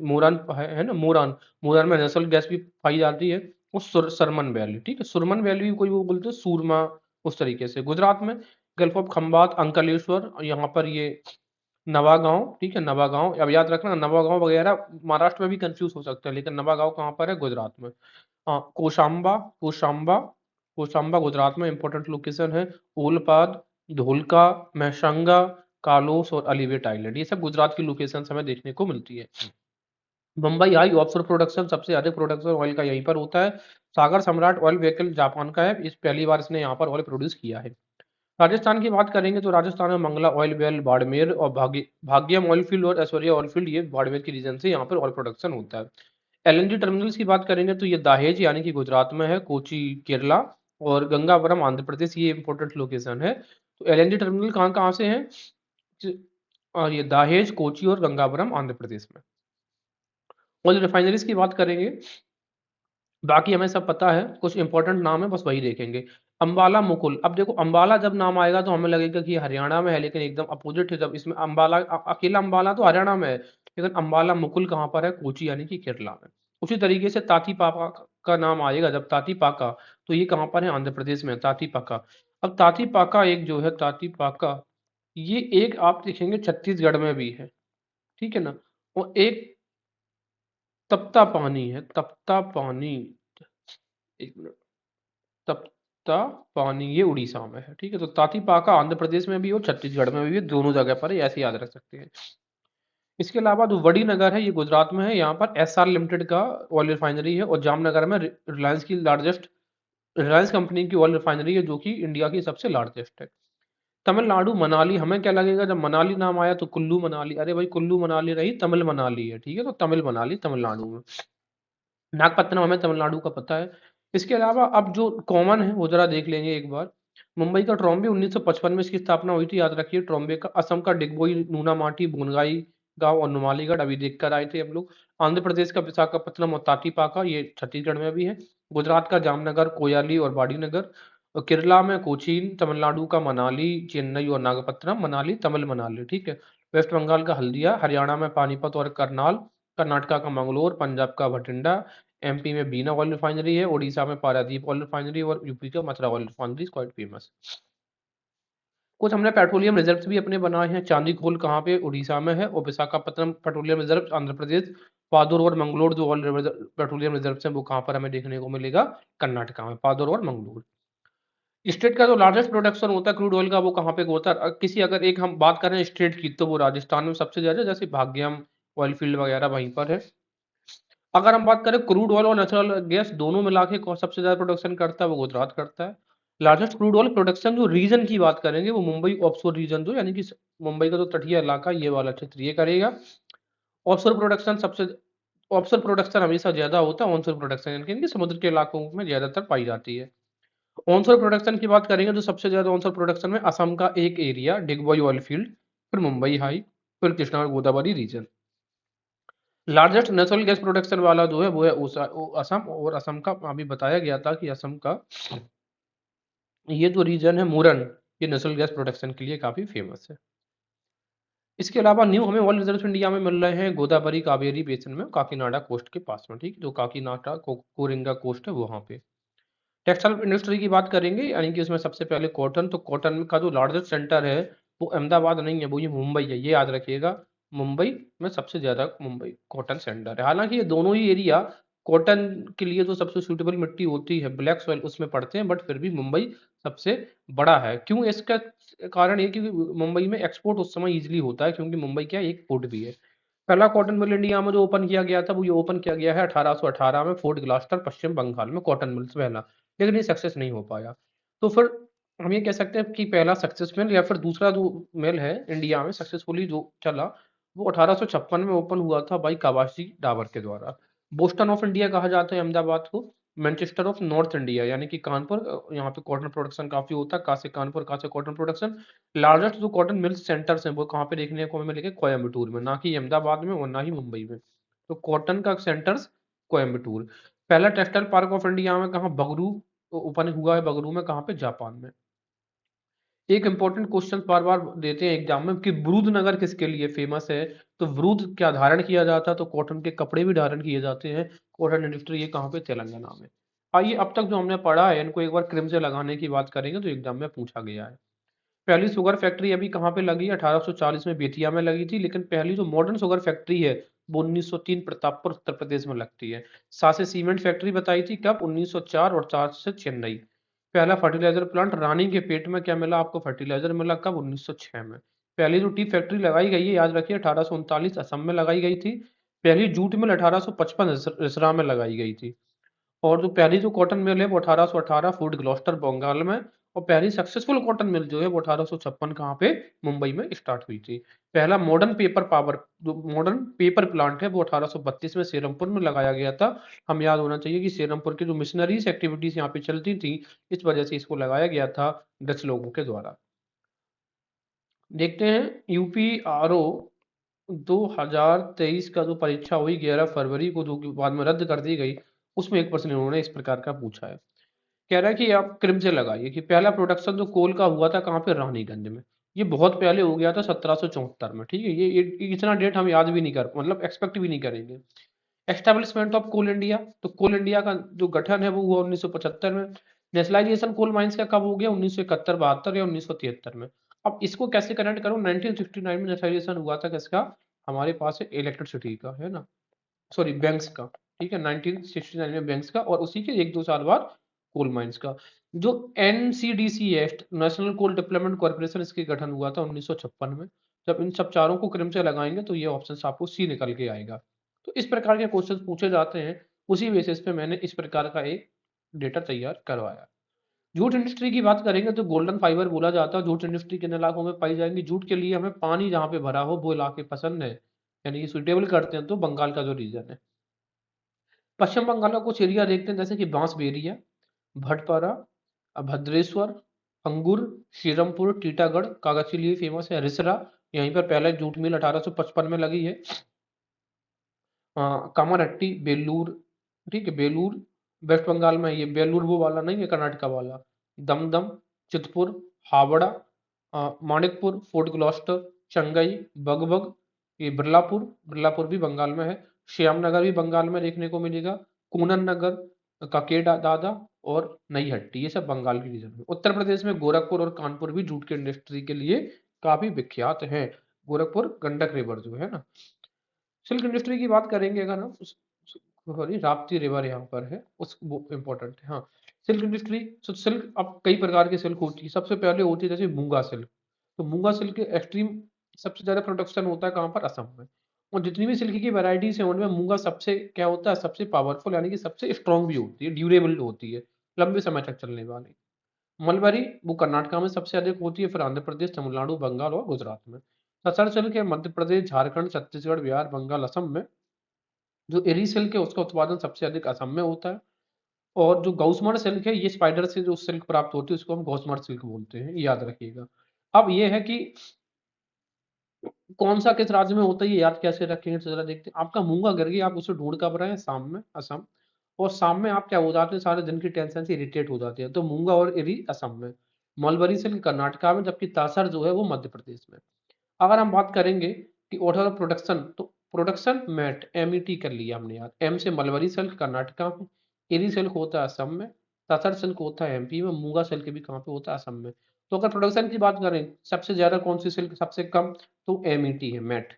मोरान है ना, मोरान, मोरान में नेचुरल गैस भी पाई जाती है। वो सरमन वैली, ठीक है, सुरमन वैली कोई वो बोलते हैं सूरमा, उस तरीके से। गुजरात में गल्फ ऑफ खंबात, अंकलेश्वर, यहाँ पर ये नवागांव, ठीक है, नवागांव, अब याद रखना नवागांव वगैरह महाराष्ट्र में भी कंफ्यूज हो सकते हैं, लेकिन नवागांव कहाँ पर है? गुजरात में। हाँ, कोशाम्बा, कोशाम्बा, कोशाम्बा गुजरात में इंपॉर्टेंट लोकेशन है। ओलपाड, धोलका, महसंगा, कालोस और अलीवेट आइलैंड, ये सब गुजरात की लोकेशन हमें देखने को मिलती है। मुंबई हाई ऑफशोर प्रोडक्शन, सबसे अधिक प्रोडक्शन ऑयल का यहीं पर होता है। सागर सम्राट ऑयल व्हीकल जापान का है, इस पहली बार इसने यहाँ पर ऑयल प्रोड्यूस किया है। राजस्थान की बात करेंगे तो राजस्थान में मंगला ऑयल वेल, बाड़मेर और भाग्यम ऑयल फील्ड और ऐश्वर्या ऑयल फील्ड, ये बाड़मेर की रीजन से यहाँ पर ऑयल प्रोडक्शन होता है। एलएनजी टर्मिनल्स की बात करेंगे तो ये दाहेज यानी कि गुजरात में है, कोची केरला और गंगावरम आंध्र प्रदेश, ये इंपॉर्टेंट लोकेशन है। तो एलएनजी टर्मिनल कहाँ कहाँ से हैं? और ये दाहेज, कोची और गंगावरम आंध्र प्रदेश में। ऑयल रिफाइनरीज की बात करेंगे, बाकी हमें सब पता है, कुछ इंपॉर्टेंट नाम है बस वही देखेंगे। अंबाला मुकुल, अब देखो अंबाला जब नाम आएगा तो हमें लगेगा कि हरियाणा में है, लेकिन एकदम अपोजिट है। जब इसमें अंबाला अकेला अंबाला तो हरियाणा में है, लेकिन अंबाला मुकुल कहाँ पर है? कोची यानी कि केरला में। उसी तरीके से ताती पाका का नाम आएगा, जब ताती पाका, तो ये कहाँ पर है? आंध्र प्रदेश में, ताती पाका। अब ताती पाका एक जो है ताती पाका, ये एक आप देखेंगे छत्तीसगढ़ में भी है, ठीक है ना। और एक तप्ता पानी है, तप्ता पानी, एक मिनट, तप्ता पानी ये उड़ीसा में है, ठीक है। तो ताती पाका आंध्र प्रदेश में भी और छत्तीसगढ़ में भी है, दोनों जगह पर है, ऐसे याद रख सकते हैं। इसके अलावा जो वड़ी नगर है, ये गुजरात में है, यहाँ पर एसआर लिमिटेड का ऑयल रिफाइनरी है। और जामनगर में रिलायंस की लार्जेस्ट, रिलायंस कंपनी की ऑयल रिफाइनरी है, जो कि इंडिया की सबसे लार्जेस्ट है। तमिलनाडु मनाली, हमें क्या लगेगा जब मनाली नाम आया तो कुल्लू मनाली, अरे भाई कुल्लू मनाली नहीं, तमिल मनाली है, ठीक है। तो तमिल मनाली तमिलनाडु में। नागपत्तनम हमें तमिलनाडु का पता है। इसके अलावा अब जो कॉमन है वो जरा देख लेंगे एक बार। मुंबई का ट्रॉम्बे 1955 में इसकी स्थापना हुई थी, याद रखिए ट्रॉम्बे का। असम का डिगबोई, नूनामाटी, बोनगाई गांव और नुमालीगढ़, अभी देख कर आए थे हम लोग। आंध्र प्रदेश का विशाखापत्तनम और तातीपाका, ये छत्तीसगढ़ में भी है। गुजरात का जामनगर, कोयाली और बाड़ीनगर। और केरला में कोचीन, तमिलनाडु का मनाली, चेन्नई और नागपत्तनम, मनाली तमिल मनाली, ठीक है। वेस्ट बंगाल का हल्दिया, हरियाणा में पानीपत और करनाल, कर्नाटका का मंगलोर, पंजाब का भटिंडा, एमपी में बीना ऑयल रिफाइनरी है, उड़ीसा में पारादीप ऑयल रिफाइनरी और यूपी का Mathura oil refinery quite famous. कुछ हमने पेट्रोलियम रिजर्व्स भी अपने बनाए हैं। चांदी खोल कहाँ पे? उड़ीसा में है। और विशाखापत्तनम पेट्रोलियम रिजर्व आंध्र प्रदेश। पादुर और मंगलोर जो ऑयल पेट्रोलियम रिजर्व्स हैं वो कहाँ पर हमें देखने को मिलेगा? कर्नाटका में, पादुर और मंगलोर। स्टेट का जो लार्जेस्ट प्रोडक्शन होता है क्रूड ऑयल का, वो कहाँ पे होता है? किसी अगर एक हम बात करें स्टेट की, तो वो राजस्थान में सबसे ज्यादा, जैसे भाग्यम ऑयल फील्ड वगैरह वहीं पर है। अगर हम बात करें क्रूड ऑयल और नेचुरल गैस दोनों मिला के कौन सबसे ज्यादा प्रोडक्शन करता है, वो गुजरात करता है। लार्जेस्ट क्रूड ऑयल प्रोडक्शन जो रीजन की बात करेंगे, वो मुंबई ऑफशोर रीजन, जो यानी कि मुंबई का जो तटीय इलाका, ये वाला क्षेत्र ये करेगा। ऑफशोर प्रोडक्शन सबसे, ऑफशोर प्रोडक्शन हमेशा ज्यादा होता है ऑनशोर प्रोडक्शन, यानी कि इनके समुद्र के इलाकों में ज्यादातर पाई जाती है। ऑनशोर प्रोडक्शन की बात करेंगे तो सबसे ज्यादा ऑनशोर प्रोडक्शन में असम का एक एरिया डिगबोई ऑयल फील्ड, फिर मुंबई हाई, फिर कृष्णा और Godavari region. Largest natural gas production वाला जो है वो है असम। और असम का अभी बताया गया था कि असम का ये जो रीजन है मुरन, ये नेचुरल गैस प्रोडक्शन के लिए काफी फेमस है। इसके अलावा न्यू हमें ऑयल रिजर्व इंडिया में मिल रहे हैं गोदावरी कावेरी बेसिन में, काकीनाडा कोस्ट के पास में, ठीक है। जो काकीनाडा कोरिंगा कोस्ट है वहां पे। टेक्सटाइल इंडस्ट्री की बात करेंगे, यानी कि उसमें सबसे पहले कॉटन, तो कॉटन का जो लार्जेस्ट सेंटर है वो अहमदाबाद नहीं है, वो ये मुंबई है, ये याद रखिएगा। मुंबई में सबसे ज्यादा मुंबई कॉटन सेंटर है। हालांकि ये दोनों ही एरिया कॉटन के लिए जो सबसे सूटेबल मिट्टी होती है ब्लैक सॉइल, उसमें पड़ते हैं, बट फिर भी मुंबई सबसे बड़ा है। क्यों? इसका कारण ये क्योंकि मुंबई में एक्सपोर्ट उस समय इजिली होता है, क्योंकि मुंबई क्या एक पोर्ट भी है। पहला कॉटन मिल इंडिया में जो ओपन किया गया था, वो ये ओपन किया गया है 1818 में फोर्ट ग्लास्टर, पश्चिम बंगाल में, कॉटन मिल्स पहला, लेकिन ये सक्सेस नहीं हो पाया। तो फिर हम ये कह सकते हैं कि पहला सक्सेस मिल या फिर दूसरा जो मिल है इंडिया में सक्सेसफुली जो चला, वो 1856 में ओपन हुआ था भाई कावासी डाबर के द्वारा। बोस्टन ऑफ इंडिया कहा जाता है अहमदाबाद को। मैनचेस्टर ऑफ नॉर्थ इंडिया, यानी कि कानपुर, यहाँ पे कॉटन प्रोडक्शन काफी होता है, कहाँ से कानपुर, कहाँ से कॉटन प्रोडक्शन। लार्जेस्ट जो कॉटन मिल सेंटर्स हैं वो कहाँ पे देखने को हमें मिलेंगे? कोयम्बटूर में, ना कि अहमदाबाद में और ना ही मुंबई में। तो कॉटन का सेंटर्स कोयम्बटूर। पहला टेक्सटाइल पार्क ऑफ इंडिया में कहाँ? बगरू ओपन हुआ है, बगरू में, कहाँ पे? जापान में। एक इंपॉर्टेंट क्वेश्चन बार बार देते हैं एग्जाम में कि ब्रूद नगर किसके लिए फेमस है? तो ब्रूद क्या धारण किया जाता है? तो कॉटन के कपड़े भी धारण किए जाते हैं। कॉटन इंडस्ट्री ये कहाँ पे? तेलंगाना में। आइए अब तक जो हमने पढ़ा है इनको एक बार क्रम से लगाने की बात करेंगे तो एग्जाम में पूछा गया है। पहली शुगर फैक्ट्री अभी कहाँ पे लगी है? 1840 में बेतिया में लगी थी, लेकिन पहली जो मॉडर्न शुगर फैक्ट्री है वो 1903 प्रतापपुर उत्तर प्रदेश में लगती है। साथ से सीमेंट फैक्ट्री बताई थी कब? 1904 और 4 से चेन्नई। पहला फर्टिलाइजर प्लांट रानी के पेट में क्या मिला आपको? फर्टिलाइजर मिला कब? 1906 में। पहली जो टी फैक्ट्री लगाई गई है याद रखिए 1839 असम में लगाई गई थी। पहली जूट मिल 1855 रिसरा में लगाई गई थी। और जो पहली जो कॉटन मिल है वो 1818 फूड ग्लोस्टर बंगाल में। और पहली सक्सेसफुल कॉटन मिल जो है वो 1856 कहाँ पे? मुंबई में स्टार्ट हुई थी। पहला मॉडर्न पेपर पावर जो मॉडर्न पेपर प्लांट है वो 1832 में सेरमपुर में लगाया गया था। हम याद होना चाहिए कि सेरमपुर की जो मिशनरीज एक्टिविटीज यहाँ पे चलती थी इस वजह से इसको लगाया गया था डच लोगों के द्वारा। देखते हैं यूपी आरओ 2023 का जो परीक्षा हुई 11 फरवरी को जो कि बाद में रद्द कर दी गई, उसमें एक प्रश्न इन्होंने इस प्रकार का पूछा है। कह रहा है कि आप क्रिम से लगाइए कि पहला प्रोडक्शन जो कोल का हुआ था कहाँ पे? रानीगंज में। ये बहुत पहले हो गया था 1774 में। ठीक है, ये इतना डेट हम याद भी नहीं कर मतलब एक्सपेक्ट भी नहीं करेंगे। एस्टेब्लिशमेंट ऑफ कोल इंडिया, तो कोल इंडिया का जो गठन है वो हुआ 1975 में। नेशनलाइजेशन कोल माइंस का कब हो गया? 1971 72 या 1973 में। अब इसको कैसे कनेक्ट करूँ? 1969 में नेशनलाइजेशन हुआ था किसका? हमारे पास है इलेक्ट्रिसिटी का, है ना, सॉरी बैंक्स का। ठीक है, 1969 में बैंक्स का, और उसी के एक दो साल बाद कोल माइंस का। जो एनसीडीसी है नेशनल कोल डेवलपमेंट कॉर्पोरेशन, इसके गठन हुआ था 1956 में। जब इन सब चारों को क्रम से लगाएंगे तो ये ऑप्शन आपको सी निकल के आएगा। तो इस प्रकार के क्वेश्चन पूछे जाते हैं, उसी बेसिस पे मैंने इस प्रकार का एक डेटा तैयार करवाया। जूट इंडस्ट्री की बात करेंगे तो गोल्डन फाइबर बोला जाता है। जूट इंडस्ट्री किन इलाकों में पाई जाएंगी? जूट के लिए हमें पानी जहाँ पे भरा हो वो इलाके पसंद है, यानी कि सुटेबल करते हैं तो बंगाल का जो रीजन है। पश्चिम बंगाल का कुछ एरिया देखते हैं जैसे कि बांसबेरिया, भटपारा, भद्रेश्वर, अंगूर, श्रीरामपुर, टीटागढ़ कागज के लिए फेमस है। रिसरा, यहीं पर पहले जूट मिल 1855 में लगी है। कामारहट्टी, बेलूर, ठीक है, बेलूर वेस्ट बंगाल में है। ये बेलूर वो वाला नहीं है, कर्नाटका वाला। दमदम, चितपुर, हावड़ा, मानिकपुर, फोर्ट ग्लॉस्टर, चंगई, बगबग, ये बिरलापुर, बिरलापुर भी बंगाल में है। श्यामनगर भी बंगाल में देखने को मिलेगा। कूनन नगर, ककेडा दादा और नईहट्टी, ये सब बंगाल के रीजन में। उत्तर प्रदेश में गोरखपुर और कानपुर भी जूट के इंडस्ट्री के लिए काफी विख्यात है। गोरखपुर गंडक रिवर जो है ना। सिल्क इंडस्ट्री की बात करेंगे अगर हम, सॉरी राप्ती रिवर यहाँ पर है, उस वो इम्पोर्टेंट है। हाँ, सिल्क इंडस्ट्री, तो सिल्क अब कई प्रकार की सिल्क होती है। सबसे पहले होती है जैसे मूंगा सिल्क। तो मूंगा सिल्क के एक्सट्रीम सबसे ज्यादा प्रोडक्शन होता है कहाँ पर? असम में। और जितनी भी सिल्क की वैरायटीज है उनमें मूंगा सबसे क्या होता है? सबसे पावरफुल, यानी कि सबसे स्ट्रॉन्ग भी होती है, ड्यूरेबल होती है, लंबे समय तक चलने वाली। मलबरी वो कर्नाटका में सबसे अधिक होती है, फिर आंध्र प्रदेश, तमिलनाडु, बंगाल और गुजरात में। तसर सिल्क है मध्य प्रदेश, झारखंड, छत्तीसगढ़, बिहार, बंगाल, असम में। जो एरी सिल्क है उसका उत्पादन सबसे अधिक असम में होता है। और जो गौसमर सिल्क है ये स्पाइडर से जो सिल्क प्राप्त होती है उसको हम गौसमर सिल्क बोलते हैं, याद रखिएगा। अब ये है कि कौन सा किस राज्य में होता है ये याद कैसे रखेंगे, तो जरा देखते हैं। आपका मूंगा गिर गया, आप उसे ढूंढ कब रहे हैं? शाम में, असम। और शाम में आप क्या हो जाते हैं? सारे दिन की टेंशन से इरिटेट हो जाते हैं, तो मूंगा और एरी असम में। मलबरी सिल्क कर्नाटका में, जबकि तासर जो है वो मध्य प्रदेश में। अगर हम बात करेंगे कि ऑर्डर ऑफ प्रोडक्शन, तो प्रोडक्शन मेट MET कर लिया हमने यार। एम से मलबरी सिल्क कर्नाटका में, एरी सिल्क होता है असम में, तसर सिल्क होता है MP में, मूंगा सिल्क भी कहाँ पे होता है? असम में। तो अगर प्रोडक्शन की बात करें सबसे ज्यादा कौन सी सिल्क, सबसे कम, तो MET है, मेट।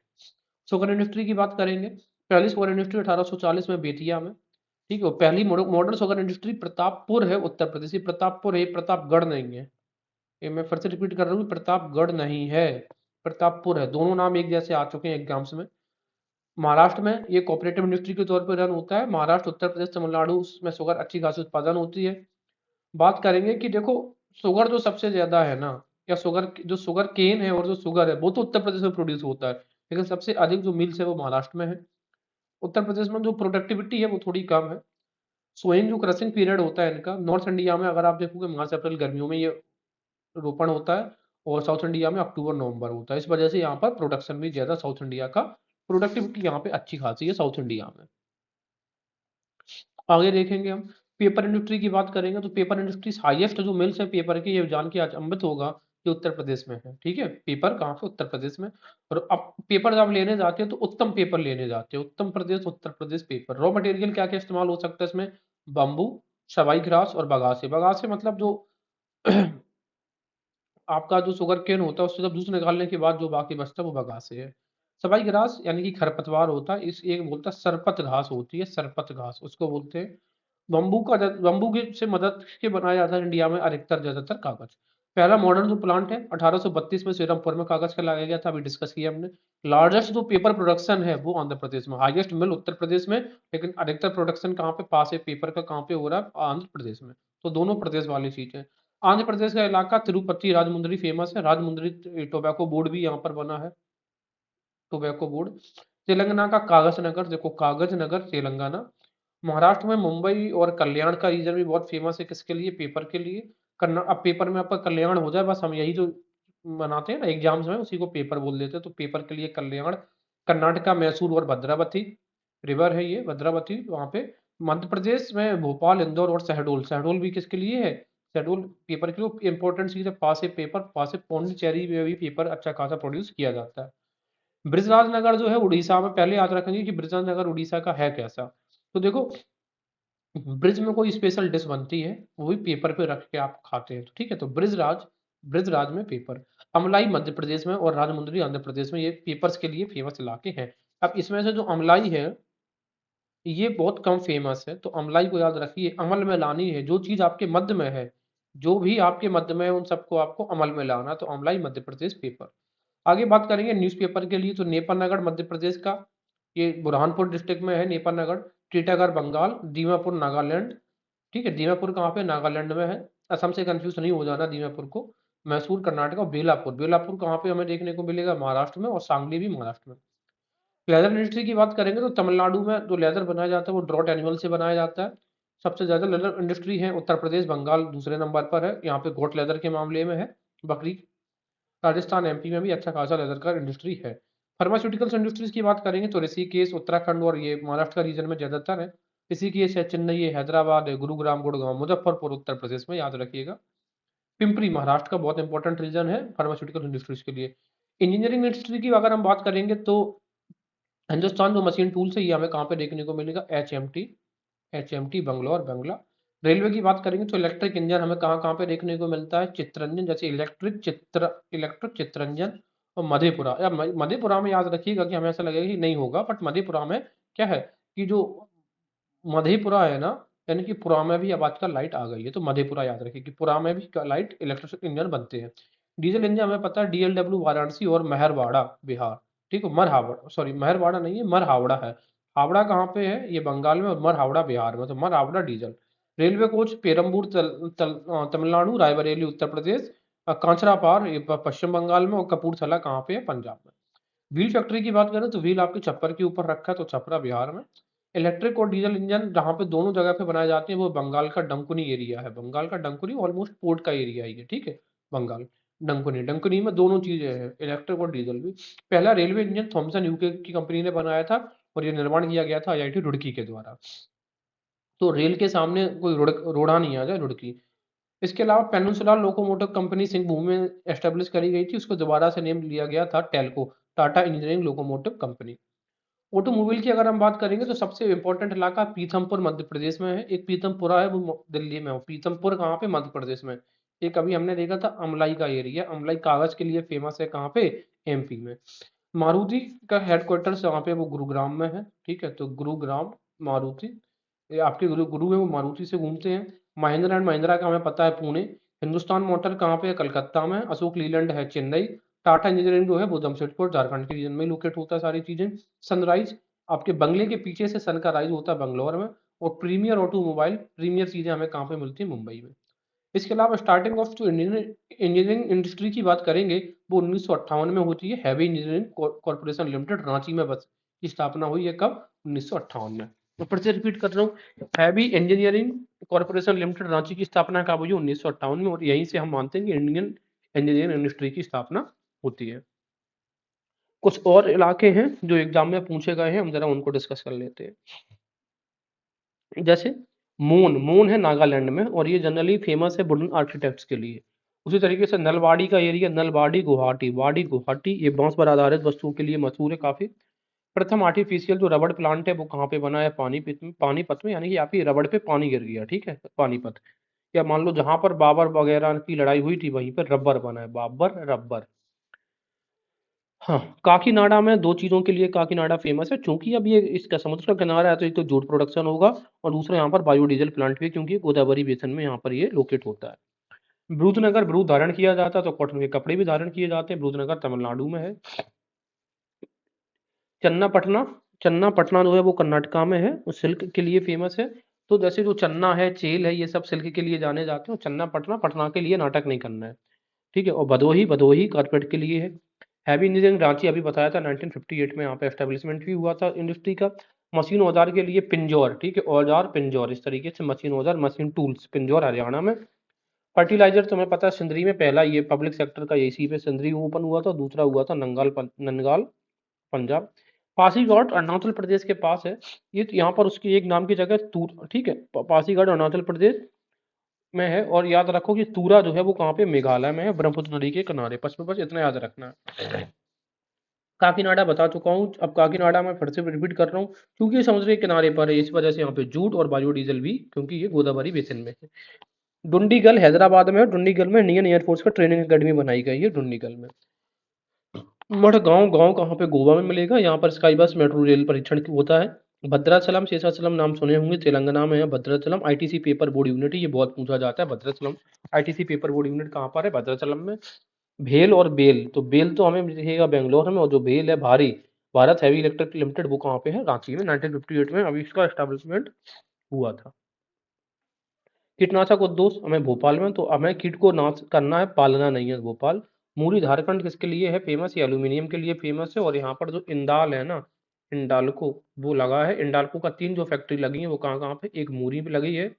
शुगर इंडस्ट्री की बात करेंगे, पहली शुगर इंडस्ट्री 1840 में बेतिया में। ठीक है, पहली मॉडर्न शुगर इंडस्ट्री प्रतापपुर है उत्तर प्रदेश। ये प्रतापपुर है, प्रतापगढ़ नहीं है। ये मैं फिर से रिपीट कर रहा हूँ, प्रतापगढ़ नहीं है, प्रतापपुर है। दोनों नाम एक जैसे आ चुके हैं एग्जाम्स में। महाराष्ट्र में ये कोऑपरेटिव इंडस्ट्री के तौर पर रन होता है। महाराष्ट्र, उत्तर प्रदेश, तमिलनाडु, उसमें शुगर अच्छी खासी उत्पादन होती है। बात करेंगे कि देखो शुगर जो सबसे ज्यादा है ना, या जो शुगर केन है और जो शुगर है वो तो उत्तर प्रदेश में प्रोड्यूस होता है, लेकिन सबसे अधिक जो मिल्स है वो महाराष्ट्र में है। उत्तर प्रदेश में जो प्रोडक्टिविटी है वो थोड़ी कम है। सोइंग जो क्रसिंग पीरियड होता है इनका, नॉर्थ इंडिया में अगर आप देखोगे मार्च अप्रैल गर्मियों में ये रोपण होता है, और साउथ इंडिया में अक्टूबर नवंबर होता है। इस वजह से यहाँ पर प्रोडक्शन भी ज्यादा, साउथ इंडिया का प्रोडक्टिविटी यहाँ पे अच्छी खासी है साउथ इंडिया में। आगे देखेंगे हम, पेपर इंडस्ट्री की बात करेंगे तो पेपर इंडस्ट्री हाईएस्ट जो मिल्स है पेपर की, ये जान के अचंभित होगा, ये उत्तर प्रदेश में है। ठीक है, पेपर कहाँ पे? उत्तर प्रदेश में। और अब पेपर जब लेने जाते हैं तो उत्तम पेपर लेने जाते हैं, उत्तम प्रदेश, Uttar Pradesh paper. Raw material क्या क्या इस्तेमाल हो सकता है इसमें? बम्बू, सवाई ग्रास और बगासे। बगासे मतलब जो आपका जो शुगर केन होता है उससे जब जूस निकालने के बाद जो बाकी बचता है वो बगासे है। सवाई ग्रास यानी कि खरपतवार होता है, इस एक बोलता है सरपत घास होती है, सरपत घास उसको बोलते हैं। बम्बू के से मदद के बनाया जाता है इंडिया में अधिकतर ज्यादातर कागज। पहला मॉडर्न जो प्लांट है 1832 में सीरमपुर में कागज का लगाया गया था, अभी डिस्कस किया हमने। लार्जेस्ट जो पेपर प्रोडक्शन है वो आंध्र प्रदेश में, हाईएस्ट मिल उत्तर प्रदेश में, लेकिन अधिकतर प्रोडक्शन कहाँ पे पास है पेपर का, कहाँ पे हो रहा है, आंध्र प्रदेश में। तो दोनों प्रदेश वाली चीज है। आंध्र प्रदेश का इलाका तिरुपति राजमुंदरी फेमस है, राजमुंदरी टोबैको बोर्ड भी यहाँ पर बना है, टोबैको बोर्ड। तेलंगाना का कागज नगर, देखो कागज नगर तेलंगाना। महाराष्ट्र में मुंबई और कल्याण का रीजन भी बहुत फेमस है, किसके लिए, पेपर के लिए। अब पेपर में आपका कल्याण हो जाए बस, हम यही जो बनाते हैं ना एग्जाम्स में उसी को पेपर बोल देते हैं, तो पेपर के लिए कल्याण। कर्नाटका मैसूर और भद्रावती रिवर है ये, भद्रावती वहां पे। मध्य प्रदेश में भोपाल, इंदौर और शहडोल। शहडोल भी किसके लिए है, शहडोल पेपर के लिए इंपॉर्टेंट चीज है, पास है पेपर, पास है पौंडीचेरी में भी पेपर अच्छा खासा प्रोड्यूस किया जाता है। बृजराज नगर जो है उड़ीसा में, पहले याद रखेंगे कि बृजराज नगर उड़ीसा का है कैसा। तो देखो ब्रिज में कोई स्पेशल डिश बनती है वो भी पेपर पे रख के आप खाते हैं, तो ठीक है। तो ब्रिजराज में पेपर। अमलाई मध्य प्रदेश में और राजमुंदरी आंध्र प्रदेश में, ये पेपर्स के लिए फेमस इलाके हैं। अब इसमें से जो अमलाई है ये बहुत कम फेमस है, तो अमलाई को याद रखिए, अमल में लानी है जो चीज आपके मध्य में है, जो भी आपके मध्य में है उन सबको आपको अमल में लाना, तो अमलाई मध्य प्रदेश पेपर। आगे बात करेंगे न्यूज़पेपर के लिए, तो नेपालनगर मध्य प्रदेश का, ये बुरहानपुर डिस्ट्रिक्ट में है नेपालनगर। टीटागढ़ बंगाल, दीमापुर नागालैंड, ठीक है। दीमापुर कहाँ पे, नागालैंड में है। असम से कंफ्यूज नहीं हो जाना दीमापुर को। मैसूर कर्नाटक, और बेलापुर, बेलापुर कहाँ पे हमें देखने को मिलेगा, महाराष्ट्र में, और सांगली भी महाराष्ट्र में। लेदर इंडस्ट्री की बात करेंगे तो तमिलनाडु में जो लेदर बनाया जाता है वो ड्रॉट एनिमल से बनाया जाता है। सबसे ज्यादा लेदर इंडस्ट्री है उत्तर प्रदेश, बंगाल दूसरे नंबर पर है, यहाँ पे गोट लेदर के मामले में है, बकरी। राजस्थान एमपी में भी अच्छा खासा लेदर का इंडस्ट्री है। फार्मास्यूटिकल्स इंडस्ट्रीज की बात करेंगे तो ऋषिकेश उत्तराखंड और ये महाराष्ट्र का रीजन में ज्यादातर है। ऋषिकेश है, चेन्नई है, हैदराबाद है, गुरुग्राम, गुड़गांव, मुजफ्फरपुर उत्तर प्रदेश में, याद रखिएगा। पिंपरी महाराष्ट्र का बहुत इंपॉर्टेंट रीजन है फार्मास्यूटिकल इंडस्ट्रीज के लिए। इंजीनियरिंग इंडस्ट्री की अगर हम बात करेंगे तो हिंदुस्तान जो मशीन टूल्स है ये हमें कहाँ पे देखने को मिलेगा, एच एम टी बंगलौर बंगला। रेलवे की बात करेंगे तो इलेक्ट्रिक इंजन हमें कहाँ कहाँ पे देखने को मिलता है, चित्रंजन, जैसे इलेक्ट्रिक चित्रंजन और मधेपुरा। या मधेपुरा में याद रखिएगा कि हमें ऐसा लगेगा कि नहीं होगा, बट मधेपुरा में क्या है कि जो मधेपुरा है ना, यानी कि पुरा में भी अब आजकल लाइट आ गई है, तो मधेपुरा याद रखिए कि पुरा में भी लाइट इलेक्ट्रिक इंजन बनते हैं। डीजल इंजन हमें पता है डीएलडब्ल्यू वाराणसी और महरवाड़ा बिहार, ठीक है। मरहावड़ा, सॉरी महरवाड़ा नहीं है, मरहावड़ा है। हावड़ा कहाँ पे है, ये बंगाल में, और मरहावड़ा बिहार में, तो Marhaura diesel. Railway coach Perambur Tamil Nadu, Raebareli Uttar Pradesh, Kanchrapara ये पश्चिम बंगाल में, और कपूरथला कहाँ पे है, पंजाब में। व्हील फैक्ट्री की बात करें तो व्हील आपके छप्पर के ऊपर रखा है, तो छपरा बिहार में। इलेक्ट्रिक और डीजल इंजन जहाँ पे दोनों जगह पे बनाए जाते हैं वो बंगाल का डंकुनी एरिया है, बंगाल का डंकुनी ऑलमोस्ट पोर्ट का एरिया है ये, ठीक है। बंगाल डंकुनी, डंकुनी में दोनों चीजें हैं, इलेक्ट्रिक और डीजल भी। पहला रेलवे इंजन थॉमसन यूके की कंपनी ने बनाया था, और ये निर्माण किया गया था आईआईटी रुड़की के द्वारा। तो रेल के सामने कोई रोड़ा नहीं आ जाए, रुड़की। इसके अलावा पेनिनसुला लोकोमोटिव कंपनी सिंहभूम में एस्टेब्लिश करी गई थी, उसको दोबारा से नेम लिया गया था Telco, Tata engineering locomotive company. Automobile की अगर हम बात करेंगे तो सबसे इंपॉर्टेंट इलाका पीथमपुर मध्य प्रदेश में है, एक पीथमपुरा है वो दिल्ली में हो, पीथमपुर कहाँ पे, मध्य प्रदेश में। एक अभी हमने देखा था अमलाई का एरिया, अमलाई कागज के लिए फेमस है, कहाँ पे, एमपी में। मारुति का हेडक्वार्टर वहाँ पे वो गुरुग्राम में है, ठीक है। तो गुरुग्राम, मारुति, ये आपके गुरु गुरु है वो मारुति से घूमते हैं। महिंद्रा एंड महिंद्रा का हमें पता है पुणे। हिंदुस्तान मोटर कहाँ पे है, कलकत्ता में। अशोक लीलैंड है चेन्नई। टाटा इंजीनियरिंग जो है वो जमशेदपुर झारखंड के रीजन में लोकेट होता है सारी चीजें। सनराइज आपके बंगले के पीछे से सन का राइज होता है बंगलौर में। और प्रीमियर ऑटोमोबाइल, प्रीमियर चीजें हमें कहाँ पे मिलती है, मुंबई में। इसके अलावा स्टार्टिंग ऑफ जो इंजीनियरिंग इंडस्ट्री की बात करेंगे वो 1958 में होती है, heavy engineering corporation limited Ranchi में बस की स्थापना हुई है, कब, 1958 में। मैं फिर से रिपीट कर रहा हूँ, heavy engineering corporation limited Ranchi की स्थापना कब हुई, 1958 में, और यहीं से हम मानते हैं कि इंडियन इंजीनियरिंग इंडस्ट्री की स्थापना होती है। कुछ और इलाके हैं जो एग्जाम में पूछे गए हैं, हम जरा उनको डिस्कस कर लेते हैं। जैसे मून, मून है नागालैंड में, और ये जनरली फेमस है वुडन आर्किटेक्ट्स के लिए। उसी तरीके से नलवाड़ी का एरिया, नलवाड़ी गुवाहाटी, वाड़ी गुवाहाटी, ये बांस पर आधारित वस्तुओं के लिए मशहूर है काफी। प्रथम आर्टिफिशियल जो रबड़ प्लांट है वो कहाँ पे बना है? पानीपत में, यानी कि आपकी रबड़ पे पानी गिर गया, ठीक है, पानीपत। या मान लो जहां पर बाबर वगैरह की लड़ाई हुई थी वहीं पर रबर बना है, बाबर रबर। हाँ, काकीनाडा में दो चीजों के लिए काकीनाडा फेमस है, क्योंकि अब ये इसका समुद्र का किनारा है, तो एक तो जूट प्रोडक्शन होगा और दूसरा यहाँ पर बायोडीजल प्लांट भी है, क्योंकि गोदावरी बेसिन में यहाँ पर ये लोकेट होता है। विरुधनगर विरुद्ध धारण किया जाता है, तो कॉटन के कपड़े भी धारण किए जाते हैं। विरुधनगर तमिलनाडु में है। चन्नापटना, चन्नापटना जो है वो कर्नाटका में है, वो सिल्क के लिए फेमस है। तो जैसे जो चन्ना है, चेल है, ये सब सिल्क के लिए जाने जाते हैं, और चन्नापटना पटना के लिए नाटक नहीं करना है, ठीक है। और भदोही, भदोही कारपेट के लिए है। हैवी इंजीनियरिंग रांची अभी बताया था 1958 में यहाँ पे एस्टेब्लिशमेंट भी हुआ था इंडस्ट्री का। मशीन औजार के लिए पिंजौर, ठीक है, औजार पिंजौर, इस तरीके से मशीन औजार, मशीन टूल्स पिंजौर हरियाणा में। फर्टिलाइजर तुम्हें पता है सिंदरी में पहला ये पब्लिक सेक्टर का एसी पे सिंदरी ओपन हुआ था, दूसरा हुआ था नंगाल पंजाब। पासीघाट अरुणाचल प्रदेश के पास है। ये तो यहाँ पर उसकी एक नाम की जगह तूर, ठीक है, पासीघाट अरुणाचल प्रदेश में है। और याद रखो कि तूरा जो है वो कहाँ पे? मेघालय में है, ब्रह्मपुत्र नदी के किनारे, पश्चिम, बस इतना याद रखना है। काकीनाडा बता चुका हूँ, अब काकीनाडा में फिर से रिपीट कर रहा हूँ, क्योंकि ये समुद्र के किनारे पर है, इस वजह से यहाँ पे जूट और बायोडीजल भी, क्योंकि ये गोदावरी बेसिन में है। डुंडीगल हैदराबाद में है, डुंडीगल में इंडियन एयरफोर्स का ट्रेनिंग अकेडमी बनाई गई है डुंडीगल में। मडगांव, गांव कहाँ पे? गोवा में मिलेगा, यहाँ पर स्काई बस मेट्रो रेल परीक्षण होता है। भद्राचलम, शेषाचलम नाम सुने होंगे, तेलंगाना में है Bhadrachalam. ITC paper board unit, ये बहुत पूछा जाता है, Bhadrachalam ITC paper board unit कहाँ पर है? भद्राचलम में। भेल और बेल, तो बेल तो हमें दिखेगा बेंगलोर में, और जो भेल है भारी, भारत हैवी इलेक्ट्रिक लिमिटेड, वो कहाँ पे है? रांची में। 1958 में अभी इसका एस्टेब्लिशमेंट हुआ था। कीटनाशक उद्योग हमें भोपाल में, तो हमें कीट को नाश करना है, पालना नहीं है, भोपाल। मूरी झारखंड किसके लिए है फेमस? ये एल्यूमिनियम के लिए फेमस है। और यहाँ पर जो इंदाल है ना, इंडाल्को, वो लगा है। इंडाल्को का 3 जो फैक्ट्री लगी है वो कहाँ कहाँ पे? एक मूरी पे लगी है,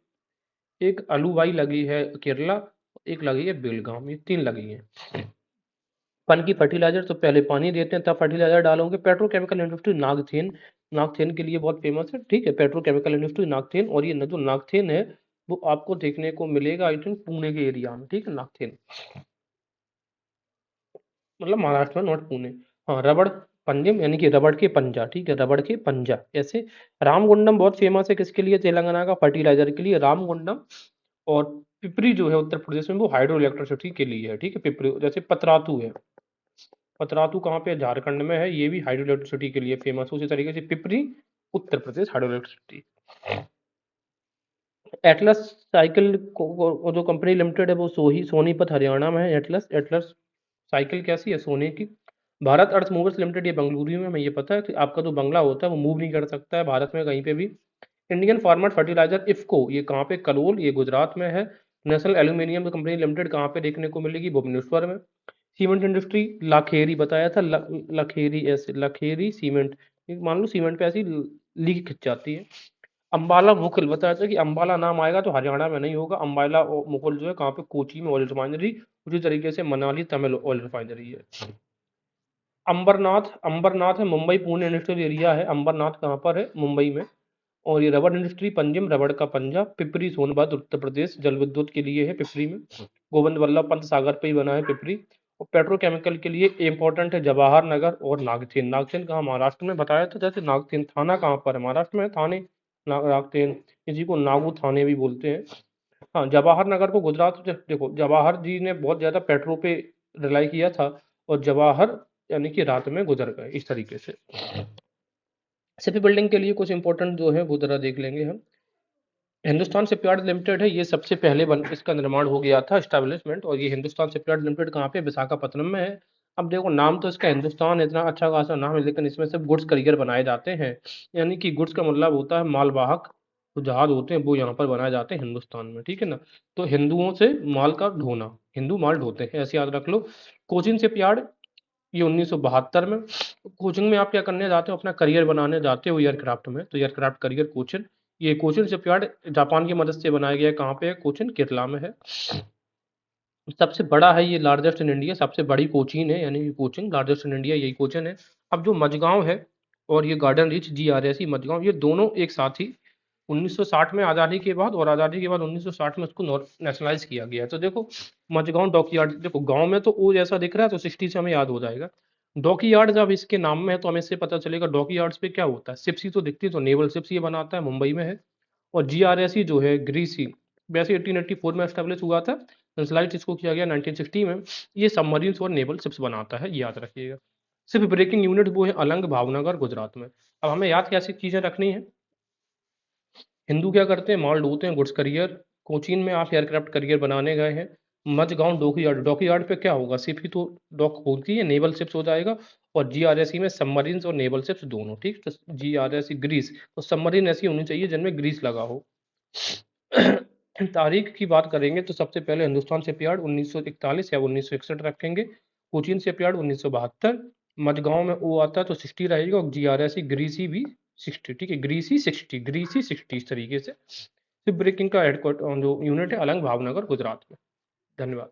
एक अलूवाई लगी है केरला, एक लगी है बेलगाम, ये 3 लगी है। पन की फर्टिलाइजर, तो पहले पानी देते हैं तब फर्टिलाइजर डालोगे। पेट्रोकेमिकल इंडस्ट्री नागथेन, नागथेन के लिए बहुत फेमस है, ठीक है, पेट्रोकेमिकल इंडस्ट्री नागथेन। और ये जो नागथेन है वो आपको देखने को मिलेगा आई थिंक पुणे के एरिया में, ठीक है, नागथेन, मतलब महाराष्ट्र में, नॉट पुणे। हाँ, रबड़ पंजिम, यानी कि रबड़ के पंजा, ठीक है, रबड़ के पंजा ऐसे। रामगुंडम बहुत फेमस है किसके लिए? तेलंगाना का फर्टिलाइजर के लिए रामगुंडम। और पिपरी जो है उत्तर प्रदेश में, वो हाइड्रो इलेक्ट्रिसिटी के लिए है, ठीक है, पिपरी। जैसे पतरातू है, पतरातू कहाँ पे है? झारखंड में है, ये भी हाइड्रो इलेक्ट्रिसिटी के लिए फेमस है। उसी तरीके से Pipri Uttar Pradesh hydro electricity. Atlas cycle जो कंपनी लिमिटेड है वो सोनीपत हरियाणा में है। एटलस, एटलस साइकिल कैसी है? सोने की। भारत अर्थ मूवर्स लिमिटेड, ये बेंगलुरु में, हमें ये पता है कि आपका जो बंगला होता है वो मूव नहीं कर सकता है भारत में कहीं पे भी। इंडियन फार्मर फर्टिलाइजर इफ्को, ये कहाँ पे? कलोल, ये गुजरात में है। नेशनल एल्यूमिनियम कंपनी लिमिटेड कहाँ पे देखने को मिलेगी? भुवनेश्वर में। सीमेंट इंडस्ट्री लाखेरी बताया था, लखेरी, ऐसे लखेरी सीमेंट, मान लो सीमेंट पे ऐसी लीक खिंच जाती है। अंबाला मुकुल बताया था कि अंबाला नाम आएगा तो हरियाणा में नहीं होगा, अंबाला मुकुल जो है कहाँ पे? कोची में ऑयल रिफाइनरी। उसी तरीके से मनाली तमिल ऑयल रिफाइनरी है। अंबरनाथ, अंबरनाथ है मुंबई पुणे इंडस्ट्रियल एरिया है। अंबरनाथ कहाँ पर है? मुंबई में। और ये रबड़ इंडस्ट्री पंजिम, रबड़ का पंजा। पिपरी सोनभद्र उत्तर प्रदेश, जल विद्युत के लिए है पिपरी में। गोविंद वल्लभ पंत सागर पे ही बना है पिपरी। और पेट्रोकेमिकल के लिए इंपॉर्टेंट है जवाहर नगर और नागथेन। नागथेन कहाँ? महाराष्ट्र में बताया था। जैसे नागथेन थाना कहाँ पर है? महाराष्ट्र में थाने, नागथेन, इसी को नागू थाने भी बोलते हैं। हाँ, जवाहर नगर को गुजरात से, देखो जवाहर जी ने बहुत ज्यादा पेट्रो पे रिलाई किया था, और जवाहर यानी कि रात में गुजर गए, इस तरीके से। शिप बिल्डिंग के लिए कुछ इंपॉर्टेंट जो है वो जरा देख लेंगे हम। हिंदुस्तान शिपयार्ड लिमिटेड है, ये सबसे पहले इसका निर्माण हो गया था, एस्टेब्लिशमेंट। और ये हिंदुस्तान शिपयार्ड लिमिटेड कहाँ पे? विशाखापत्तनम में है। अब देखो नाम तो इसका हिंदुस्तान, इतना अच्छा खासा नाम है, लेकिन इसमें सिर्फ गुड्स करियर बनाए जाते हैं, यानी कि गुड्स का मतलब होता है मालवाहक जो जहाज होते हैं वो यहाँ पर बनाए जाते हैं हिंदुस्तान में, ठीक है ना। तो हिंदुओं से माल का ढोना, हिंदू माल ढोते हैं, ऐसे याद रख लो। कोचिन शिपयार्ड, ये 1972 में। कोचिंग में आप क्या करने जाते हो? अपना करियर बनाने जाते हो एयरक्राफ्ट में, तो एयरक्राफ्ट करियर कोचिन। ये कोचिन शिपयार्ड जापान की मदद से बनाया गया है, कहाँ पे है? कोचिन केरला में है। सबसे बड़ा है ये, लार्जेस्ट इन इंडिया, सबसे बड़ी कोचिन है, यानी कि कोचिंग लार्जेस्ट इन इंडिया, यही कोचिन है। अब जो मजगांव है और ये गार्डन रिच जीआरएसी मजगांव, ये दोनों एक साथ ही 1960 में आज़ादी के बाद, और आज़ादी के बाद 1960 में उसको नेशनलाइज किया गया है। तो देखो मजगांव डॉकयार्ड, देखो गांव में तो ओ जैसा दिख रहा है, तो 60 से हमें याद हो जाएगा। डॉकयार्ड्स अब इसके नाम में है तो हमें इससे पता चलेगा डॉकयार्ड्स पे क्या होता है। शिप्स ही तो दिखती है, तो नेवल शिप्स ये बनाता है, मुंबई में है। और जीआरएसई जो है ग्रीसी, वैसे 1884 में एस्टेब्लिश हुआ था, संचालित इसको किया गया 1960 में। ये सबमरीन्स और नेवल शिप्स बनाता है, ये याद रखिएगा। सिर्फ ब्रेकिंग यूनिट वो है अलंग, भावनगर, गुजरात में। अब हमें याद कैसी चीजें रखनी है। हिंदू क्या करते हैं, माल ढोते हैं, गुड्स करियर। कोचीन में आप एयरक्राफ्ट करियर बनाने गए हैं। मझगांव डॉकयार्ड, डॉकयार्ड पे क्या होगा, शिप ही तो डॉक होती है, नेवल शिप्स हो जाएगा। और जीआरएसई में सबमरीन्स और नेवल शिप्स दोनों, ठीक। तो जीआरएसई ग्रीस, तो सबमरीन ऐसी होनी चाहिए जिनमें ग्रीस लगा हो। तारीख की बात करेंगे तो सबसे पहले हिंदुस्तान शिपयार्ड 1941 या 1961 रखेंगे। कोचीन शिपयार्ड 1972। मझगांव में ओ आता है तो 60 रहेगा, और जीआरएसई ग्रीसी भी 60, ठीक है। ग्रीसी 60, ग्रीसी 60 इस तरीके से। शिप ब्रेकिंग का हेडक्वार्टर जो यूनिट है अलंग, भावनगर, गुजरात में। धन्यवाद।